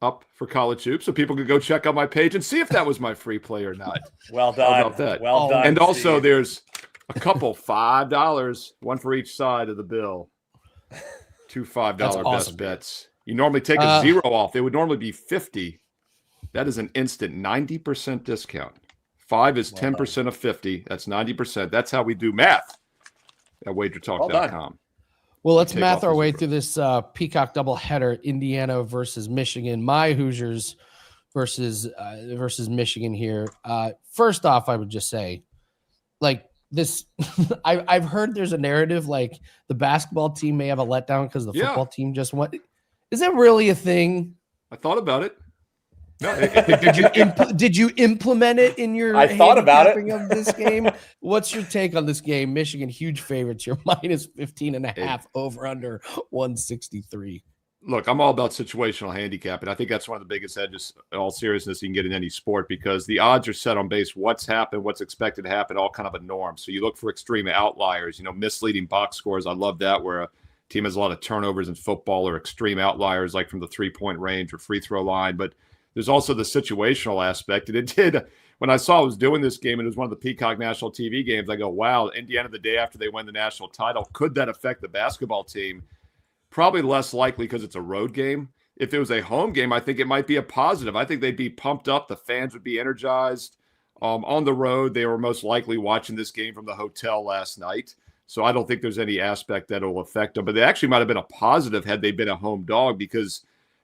up for college hoops, so people can go check out my page and see if that was my free play or not. Well done. How about that? Well done. And also, Steve, there's a couple $5, one for each side of the bill. 2 $5 best bets. You normally take a zero off. It would normally be 50. That is an instant 90% discount. 5 is 10% of 50. That's 90%. That's how we do math at WagerTalk.com. Well, let's math our way through this Peacock doubleheader: Indiana versus Michigan. My Hoosiers versus Michigan here. First off, I would just say, like this, I've heard there's a narrative like the basketball team may have a letdown because the football team just won. Is that really a thing? I thought about it. No, did you implement it in your? I thought about it. Of this game. What's your take on this game? Michigan, huge favorites. You're minus 15.5 over under 163. Look, I'm all about situational handicapping. I think that's one of the biggest edges, in all seriousness, you can get in any sport, because the odds are set on base what's happened, what's expected to happen, all kind of a norm. So you look for extreme outliers, misleading box scores. I love that, where a team has a lot of turnovers in football, or extreme outliers like from the 3-point range or free throw line. But there's also the situational aspect. And it did, when I saw I was doing this game, and it was one of the Peacock national TV games, I go, wow, Indiana the day after they win the national title, could that affect the basketball team? Probably less likely, because it's a road game. If it was a home game, I think it might be a positive. I think they'd be pumped up. The fans would be energized. On the road, they were most likely watching this game from the hotel last night. So I don't think there's any aspect that will affect them. But they actually might have been a positive had they been a home dog, because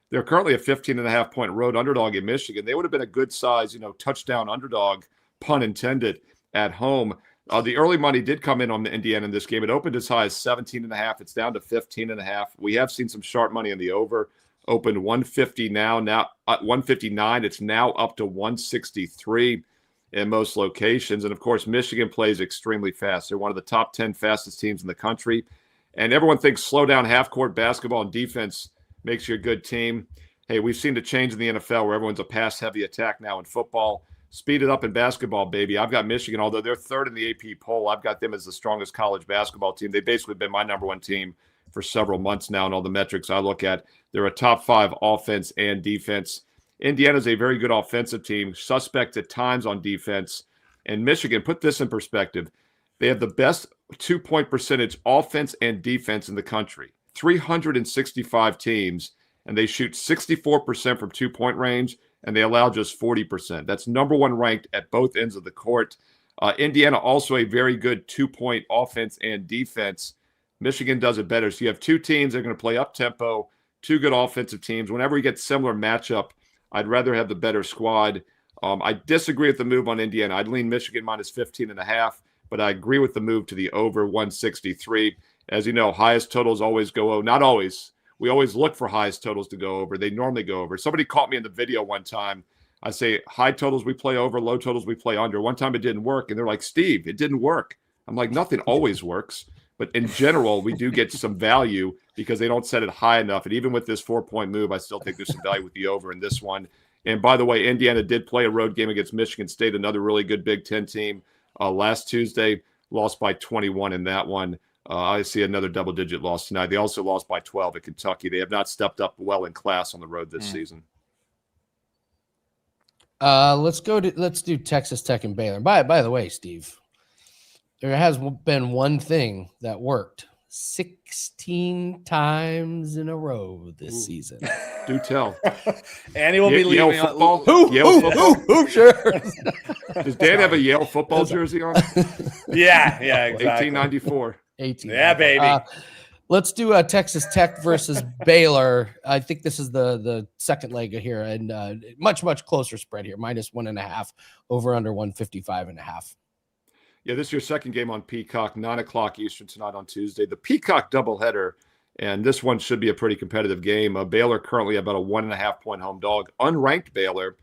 they're currently a 15.5-point road underdog in Michigan. They would have been a good size, touchdown underdog, pun intended, at home. The early money did come in on Indiana in this game. It opened as high as 17.5. It's down to 15.5. We have seen some sharp money on the over. Opened 150 now 159. It's now up to 163 in most locations. And of course, Michigan plays extremely fast. They're one of the top 10 fastest teams in the country. And everyone thinks slow down half-court basketball and defense makes you a good team. Hey, we've seen the change in the NFL where everyone's a pass-heavy attack now in football. Speed it up in basketball, baby. I've got Michigan, although they're third in the AP poll. I've got them as the strongest college basketball team. They've basically been my number one team for several months now in all the metrics I look at. They're a top 5 offense and defense. Indiana's a very good offensive team, suspect at times on defense. And Michigan, put this in perspective, they have the best 2-point percentage offense and defense in the country. 365 teams, and they shoot 64% from 2-point range, and they allow just 40%. That's number one ranked at both ends of the court. Indiana also a very good 2-point offense and defense. Michigan does it better. So you have two teams that are going to play up-tempo, two good offensive teams. Whenever you get similar matchup, I'd rather have the better squad. I disagree with the move on Indiana. I'd lean Michigan minus 15.5, but I agree with the move to the over 163. As you know, highest totals always go over. Not always. We always look for highest totals to go over. They normally go over. Somebody caught me in the video one time. I say high totals we play over, low totals we play under. One time it didn't work, and they're like, Steve, it didn't work. I'm like, nothing always works. But in general, we do get some value because they don't set it high enough. And even with this 4-point move, I still think there's some value with the over in this one. And by the way, Indiana did play a road game against Michigan State, another really good Big Ten team last Tuesday, lost by 21 in that one. I see another double-digit loss tonight. They also lost by 12 at Kentucky. They have not stepped up well in class on the road this season. Let's do Texas Tech and Baylor. By the way, Steve, there has been one thing that worked 16 times in a row this season. Do tell. Andy will be leaving football. Who? Sure. Does Dan have a Yale football jersey on? Yeah, exactly. 1894. 18. Yeah, baby. Let's do Texas Tech versus Baylor. I think this is the second leg here, and much closer spread here, -1.5, over under 155.5. Yeah, this is your second game on Peacock, 9 o'clock Eastern tonight on Tuesday. The Peacock doubleheader, and this one should be a pretty competitive game. Baylor currently about a 1.5-point home dog. Unranked Baylor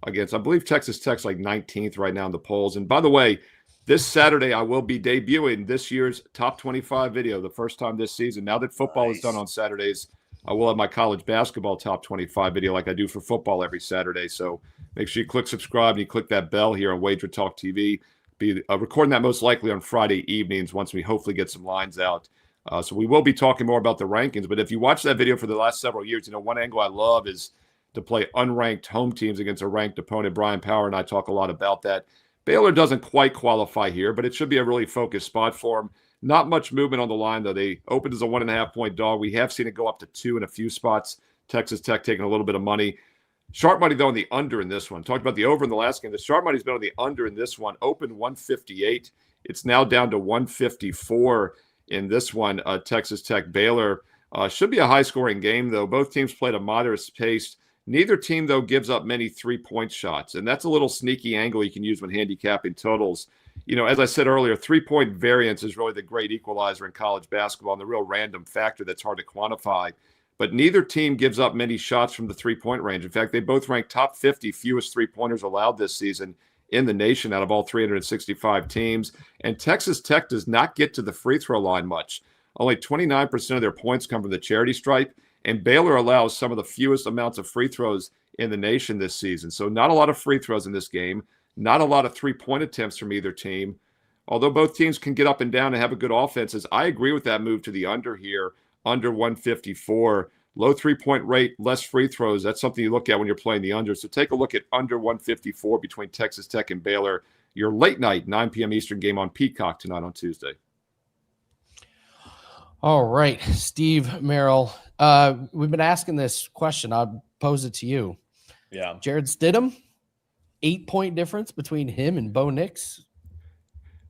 against, I believe, Texas Tech's like 19th right now in the polls. And by the way, this Saturday I will be debuting this year's top 25 video, the first time this season. Now that football is done on Saturdays, I will have my college basketball top 25 video like I do for football every Saturday. So make sure you click subscribe and you click that bell here on WagerTalk TV. Be recording that most likely on Friday evenings once we hopefully get some lines out. So we will be talking more about the rankings. But if you watch that video for the last several years, one angle I love is to play unranked home teams against a ranked opponent. Brian Power and I talk a lot about that. Baylor doesn't quite qualify here, but it should be a really focused spot for them. Not much movement on the line, though. They opened as a 1.5-point dog. We have seen it go up to 2 in a few spots. Texas Tech taking a little bit of money. Sharp money, though, on the under in this one. Talked about the over in the last game. The sharp money's been on the under in this one. Opened 158. It's now down to 154 in this one. Texas Tech Baylor should be a high-scoring game, though. Both teams played a moderate pace. Neither team, though, gives up many 3-point shots, and that's a little sneaky angle you can use when handicapping totals. As I said earlier, 3-point variance is really the great equalizer in college basketball and the real random factor that's hard to quantify. But neither team gives up many shots from the 3-point range. In fact, they both rank top 50 fewest 3-pointers allowed this season in the nation out of all 365 teams. And Texas Tech does not get to the free throw line much. Only 29% of their points come from the charity stripe. And Baylor allows some of the fewest amounts of free throws in the nation this season. So not a lot of free throws in this game. Not a lot of 3-point attempts from either team. Although both teams can get up and down and have a good offenses, I agree with that move to the under here. Under 154, low 3-point rate, less free throws. That's something you look at when you're playing the under. So take a look at under 154 between Texas Tech and Baylor. Your late night, 9 p.m. Eastern game on Peacock tonight on Tuesday. All right, Steve Merril. We've been asking this question. I'll pose it to you. Yeah. Jared Stidham, 8-point difference between him and Bo Nix.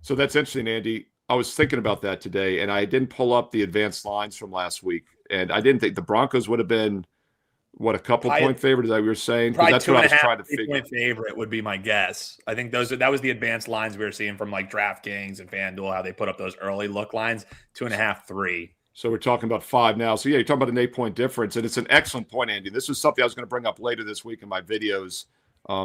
So that's interesting, Andy. I was thinking about that today, and I didn't pull up the advanced lines from last week. And I didn't think the Broncos would have been What, a couple Probably- point favorite that we were saying? Probably That's what I was 2.5 trying to figure. point favorite would be my guess. I think that was the advanced lines we were seeing from like DraftKings and FanDuel, how they put up those early look lines, 2.5, 3. So we're talking about 5 now. So yeah, you're talking about an 8-point difference, and it's an excellent point, Andy. This is something I was going to bring up later this week in my videos.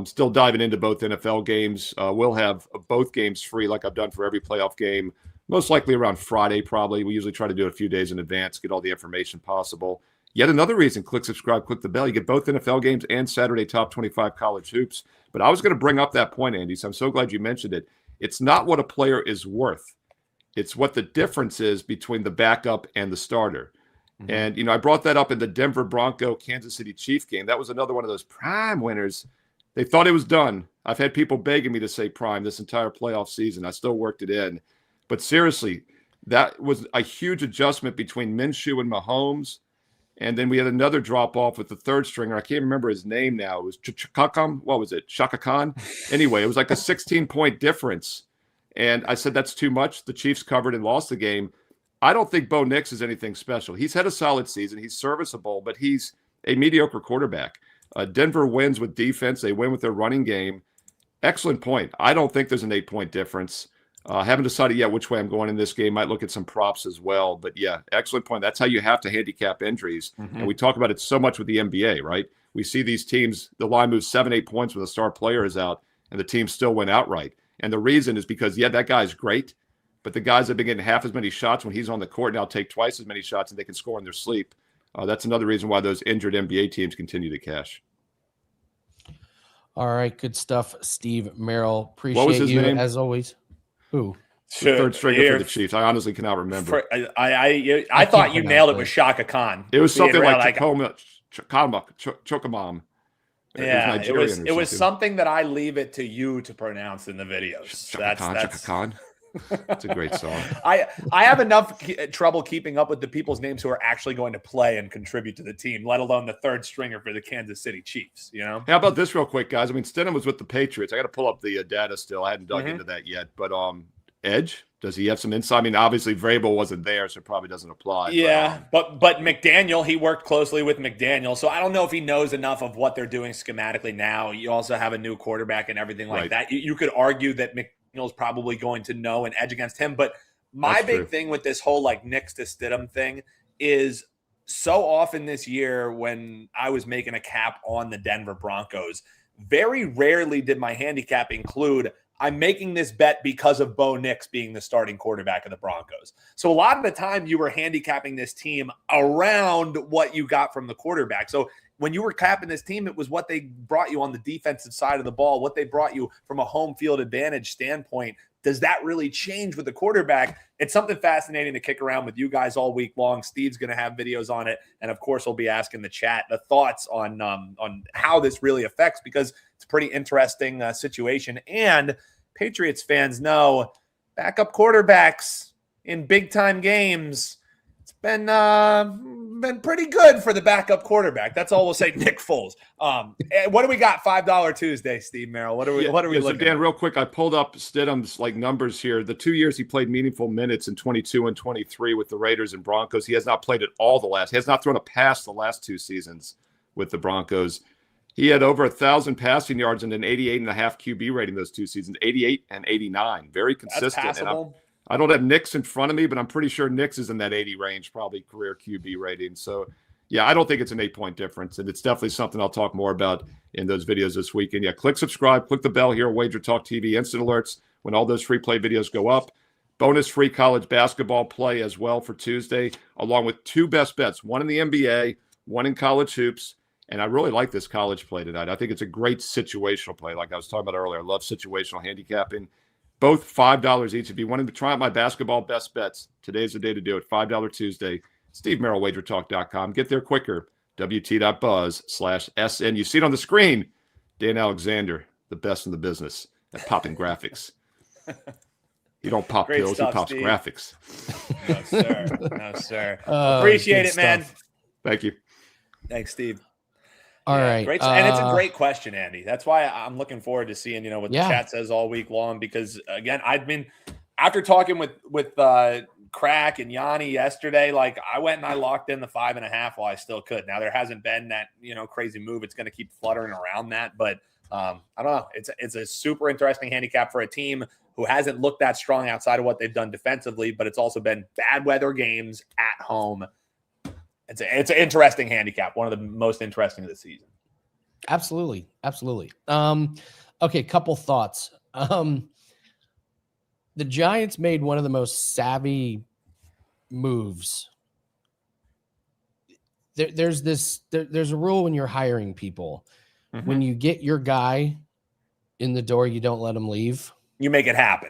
Still diving into both NFL games. We'll have both games free like I've done for every playoff game, most likely around Friday probably. We usually try to do it a few days in advance, get all the information possible. Yet another reason, click subscribe, click the bell. You get both NFL games and Saturday top 25 college hoops. But I was going to bring up that point, Andy, so I'm so glad you mentioned it. It's not what a player is worth. It's what the difference is between the backup and the starter. Mm-hmm. And, you know, I brought that up in the Denver Bronco Kansas City Chief game. That was another one of those prime winners. They thought it was done. I've had people begging me to say prime this entire playoff season. I still worked it in. But seriously, that was a huge adjustment between Minshew and Mahomes. And then we had another drop-off with the third stringer. I can't remember his name now. It was Chakakam. What was it? Shaka Khan? Anyway, it was like a 16-point difference. And I said, that's too much. The Chiefs covered and lost the game. I don't think Bo Nix is anything special. He's had a solid season. He's serviceable, but he's a mediocre quarterback. Denver wins with defense. They win with their running game. Excellent point. I don't think there's an 8-point difference. Haven't decided yet which way I'm going in this game. Might look at some props as well. But, yeah, excellent point. That's how you have to handicap injuries. Mm-hmm. And we talk about it so much with the NBA, right? We see these teams, the line moves 7-8 points when the star player is out, and the team still win outright. And the reason is because, yeah, that guy's great, but the guys have been getting half as many shots when he's on the court now take twice as many shots, and they can score in their sleep. That's another reason why those injured NBA teams continue to cash. All right, good stuff, Steve Merril. Appreciate you name? As always. Who? The third stringer for the Chiefs. I honestly cannot remember. I thought you nailed it with Shaka Khan. It was something like Chokamam. Yeah, it was something that I leave it to you to pronounce in the videos. Shaka Khan. That's a great song. I have enough trouble keeping up with the people's names who are actually going to play and contribute to the team, let alone the third stringer for the Kansas City Chiefs. You know. How about this real quick, guys? I mean, Stidham was with the Patriots. I got to pull up the data still. I hadn't dug into that yet. But Edge, does he have some insight? I mean, obviously Vrabel wasn't there, so it probably doesn't apply. Yeah, but McDaniel, he worked closely with McDaniel, so I don't know if he knows enough of what they're doing schematically now. You also have a new quarterback and everything like that. You could argue that McDaniel's probably going to know an edge against him, but my big thing with this whole like Nix to Stidham thing is so often this year when I was making a cap on the Denver Broncos, very rarely did my handicap include I'm making this bet because of Bo Nix being the starting quarterback of the Broncos. So a lot of the time you were handicapping this team around what you got from the quarterback. So when you were capping this team, it was what they brought you on the defensive side of the ball, what they brought you from a home field advantage standpoint. Does that really change with the quarterback? It's something fascinating to kick around with you guys all week long. Steve's going to have videos on it. And of course, we'll be asking the chat the thoughts on how this really affects, because it's a pretty interesting situation. And Patriots fans know backup quarterbacks in big time games. It's been pretty good for the backup quarterback. That's all we'll say. Nick Foles. What do we got? $5 Tuesday, Steve Merril. What are we looking so Dan, real quick, I pulled up Stidham's numbers here. The 2 years he played meaningful minutes in 22 and 23 with the Raiders and Broncos. He has not played at all he has not thrown a pass the last 2 seasons with the Broncos. He had over 1,000 passing yards and an 88.5 QB rating those 2 seasons, 88 and 89. Very consistent. And I don't have Nix in front of me, but I'm pretty sure Nix is in that 80 range, probably career QB rating. So, yeah, I don't think it's an 8-point difference, and it's definitely something I'll talk more about in those videos this weekend. Yeah, click subscribe, click the bell here, WagerTalk TV, instant alerts when all those free play videos go up. Bonus free college basketball play as well for Tuesday, along with 2 best bets, one in the NBA, one in college hoops. And I really like this college play tonight. I think it's a great situational play. Like I was talking about earlier, I love situational handicapping. Both $5 each. If you wanted to try out my basketball best bets, today's the day to do it. $5 Tuesday. Steve Merril, WagerTalk.com. Get there quicker. WT.buzz/SN. You see it on the screen. Dan Alexander, the best in the business at popping graphics. He don't pop Great pills, stuff, he pops Steve. graphics. No, sir. No, sir. Appreciate it, man. Thank you. Thanks, Steve. All right. Great. And it's a great question, Andy. That's why I'm looking forward to seeing, what the chat says all week long, because again, I've been, after talking with Crack and Yanni yesterday. Like I went and I locked in the 5.5 while I still could. Now there hasn't been that, crazy move. It's going to keep fluttering around that, but I don't know. It's a super interesting handicap for a team who hasn't looked that strong outside of what they've done defensively, but it's also been bad weather games at home. It's an interesting handicap. One of the most interesting of the season. Absolutely. Okay. Couple thoughts. The Giants made one of the most savvy moves. There's a rule when you're hiring people. Mm-hmm. When you get your guy in the door, you don't let him leave. You make it happen.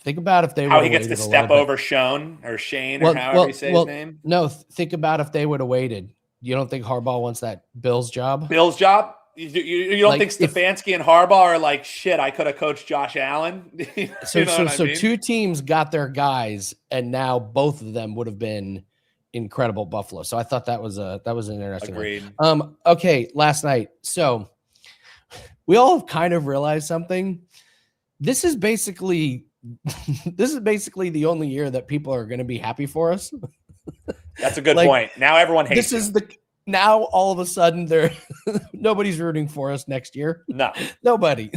Think about if they how he gets to step over Shane or however you say his name. No, think about if they would have waited. You don't think Harbaugh wants that Bill's job? Bill's job? You don't think Stefanski and Harbaugh are like, shit, I could have coached Josh Allen? So two teams got their guys, and now both of them would have been incredible Buffalo. So I thought that was an interesting Agreed. One. Okay, last night. So we all have kind of realized something. This is basically the only year that people are going to be happy for us. That's a good point. Now everyone hates now all of a sudden nobody's rooting for us next year. No, nobody.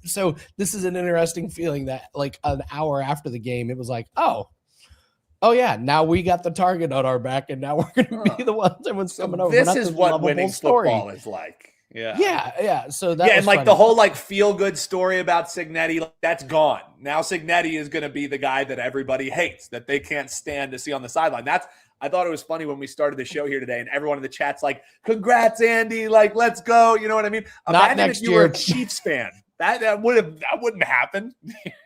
So this is an interesting feeling that like an hour after the game, it was like, oh yeah, now we got the target on our back, and now we're going to be the ones everyone's coming over. This is what winning football is like. Yeah. So and like funny. The whole like feel good story about Cignetti, that's gone. Now Cignetti is going to be the guy that everybody hates, that they can't stand to see on the sideline. I thought it was funny when we started the show here today, and everyone in the chat's like, "Congrats, Andy! Like, let's go!" You know what I mean? Not next if you year. were a Chiefs fan. That wouldn't happen.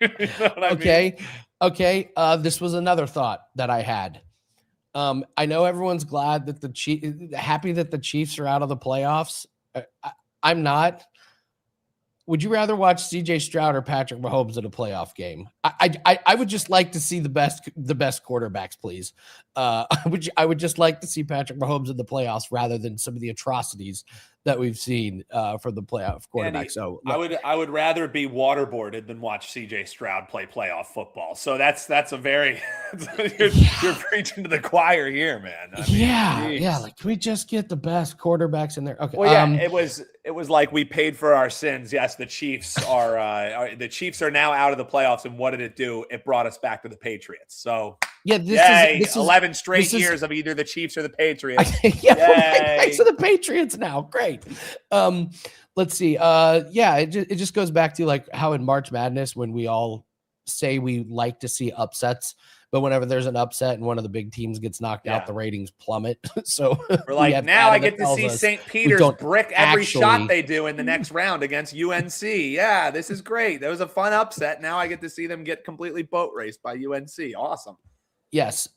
You know what okay. I mean? Okay. This was another thought that I had. I know everyone's glad that happy that the Chiefs are out of the playoffs. I'm not. Would you rather watch CJ Stroud or Patrick Mahomes in a playoff game? I would just like to see the best quarterbacks, please. I would just like to see Patrick Mahomes in the playoffs rather than some of the atrocities that we've seen from the playoff quarterback. So I would rather be waterboarded than watch CJ Stroud play playoff football. So that's a very you're preaching to the choir here, man. I mean, yeah. Like, can we just get the best quarterbacks in there? Okay. Well, yeah, it was like we paid for our sins. Yes, the Chiefs are now out of the playoffs, and what did it do? It brought us back to the Patriots. So this is 11 straight years of either the Chiefs or the Patriots. Thanks to the Patriots now. Great. Let's see. It just goes back to like how in March Madness, when we all say we like to see upsets, but whenever there's an upset and one of the big teams gets knocked out, the ratings plummet. So we're like, now I get to see St. Peter's brick every shot they do in the next round against UNC. Yeah, this is great. That was a fun upset. Now I get to see them get completely boat raced by UNC. Awesome. Yes.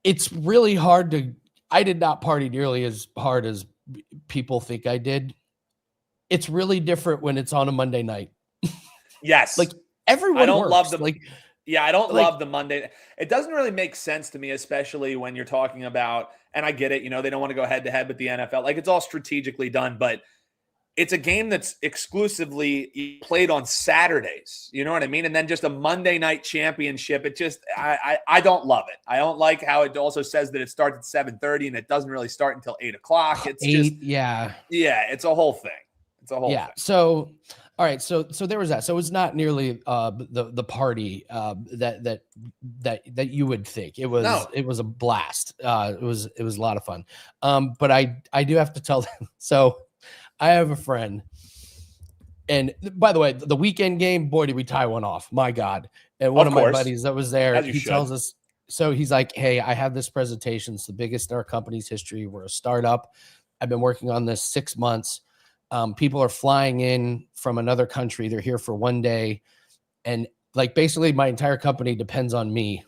It's really hard I did not party nearly as hard as people think I did. It's really different when it's on a Monday night. Yes. Like everyone I don't works. love the I don't love the Monday. It doesn't really make sense to me, especially when you're talking about, and I get it, they don't want to go head to head with the NFL. Like it's all strategically done, but it's a game that's exclusively played on Saturdays. You know what I mean? And then just a Monday night championship. It just, I don't love it. I don't like how it also says that it starts at 7:30 and it doesn't really start until 8:00. It's it's a whole thing. It's a whole thing. So, all right. So there was that. So it's not nearly the party that you would think. It was a blast. It was a lot of fun. But I do have to tell them. So I have a friend, and by the way, the weekend game, boy, did we tie one off. My God. And one of my buddies that was there, he tells us, so he's like, hey, I have this presentation. It's the biggest in our company's history. We're a startup. I've been working on this 6 months. People are flying in from another country. They're here for one day. And like, basically my entire company depends on me.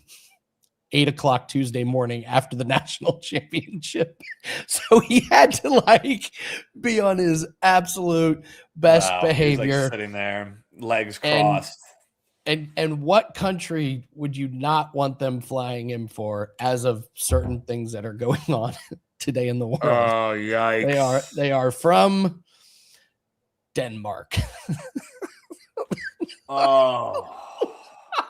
8:00 Tuesday morning after the national championship. So he had to like be on his absolute best behavior. He's like sitting there, legs crossed. And what country would you not want them flying in for as of certain things that are going on today in the world? Oh, yikes. They are from Denmark. Oh.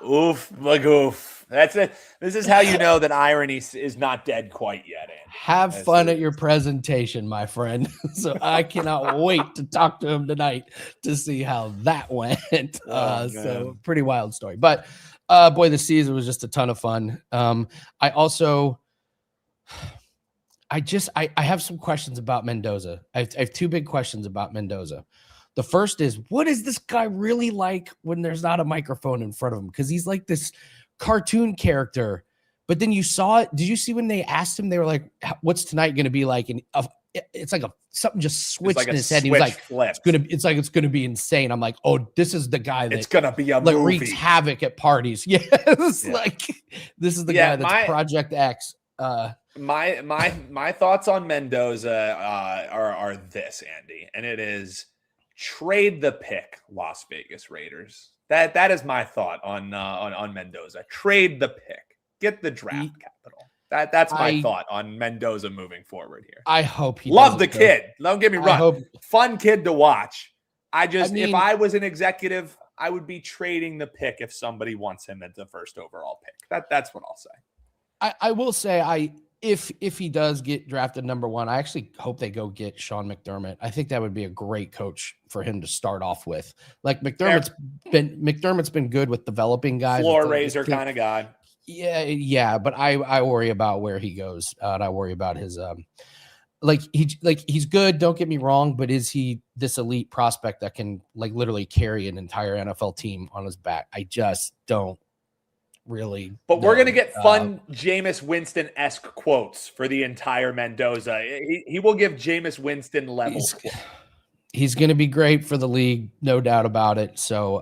Oof, like oof. That's it. This is how you know that irony is not dead quite yet, Andy. Have fun at your presentation, my friend. So I cannot wait to talk to him tonight to see how that went. So pretty wild story. But boy, the season was just a ton of fun. I have some questions about Mendoza. I have two big questions about Mendoza. The first is, what is this guy really like when there's not a microphone in front of him? Because he's like this cartoon character. But then you saw it. Did you see when they asked him? They were like, "What's tonight going to be like?" And it's like something just switched in his head. He was like, "It's gonna be insane." I'm like, "Oh, this is the guy that it's gonna be a like movie. Wreaks havoc at parties." Yes, yeah. Like this is the guy that's Project X. My thoughts on Mendoza are this, Andy, and it is trade the pick, Las Vegas Raiders. That is my thought on Mendoza. Trade the pick. Get the draft capital. That's my thought on Mendoza moving forward here. I hope he love the kid. Don't get me wrong. Fun kid to watch. If I was an executive, I would be trading the pick if somebody wants him at the first overall pick. That's what I'll say. I will say if he does get drafted number one, I actually hope they go get Sean McDermott. I think that would be a great coach for him to start off with. Like McDermott's been good with developing guys. Floor raiser kind of guy. Yeah, but I worry about where he goes. And I worry about his he's good, don't get me wrong, but is he this elite prospect that can like literally carry an entire NFL team on his back? I just don't really. But we're going to get fun Jameis Winston-esque quotes for the entire Mendoza. He will give Jameis Winston levels. He's going to be great for the league, no doubt about it. So,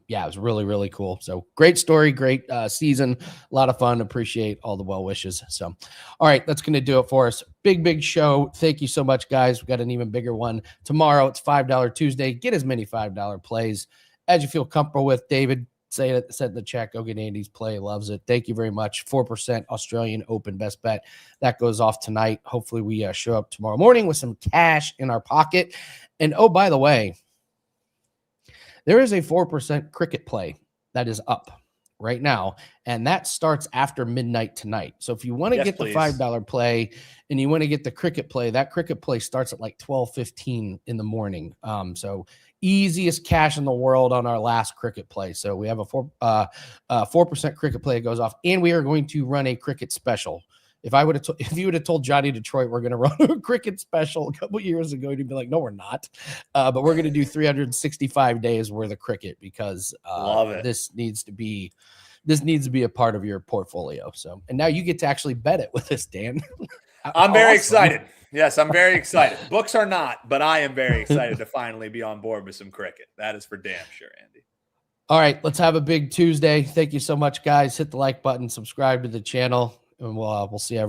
it was really, really cool. So great story, great season, a lot of fun. Appreciate all the well wishes. So, all right, that's going to do it for us. Big show. Thank you so much, guys. We've got an even bigger one tomorrow. It's $5 Tuesday. Get as many $5 plays as you feel comfortable with. David, say it, set in the chat. Go get Andy's play. Loves it. Thank you very much. 4% Australian Open best bet. That goes off tonight. Hopefully we show up tomorrow morning with some cash in our pocket. And oh, by the way, there is a 4% cricket play that is up right now, and that starts after midnight tonight. So if you want to get the $5 play and you want to get the cricket play, that cricket play starts at like 12:15 in the morning. So easiest cash in the world on our last cricket play. So we have a 4% cricket play that goes off, and we are going to run a cricket special. If you would have told Johnny Detroit we're going to run a cricket special a couple years ago, he'd be like, "No, we're not." But we're going to do 365 days worth of cricket because this needs to be a part of your portfolio. So, and now you get to actually bet it with us, Dan. I'm very excited. Yes, I'm very excited. Books are not, but I am very excited to finally be on board with some cricket. That is for damn sure, Andy. All right, let's have a big Tuesday. Thank you so much, guys. Hit the like button, subscribe to the channel, and we'll see everyone.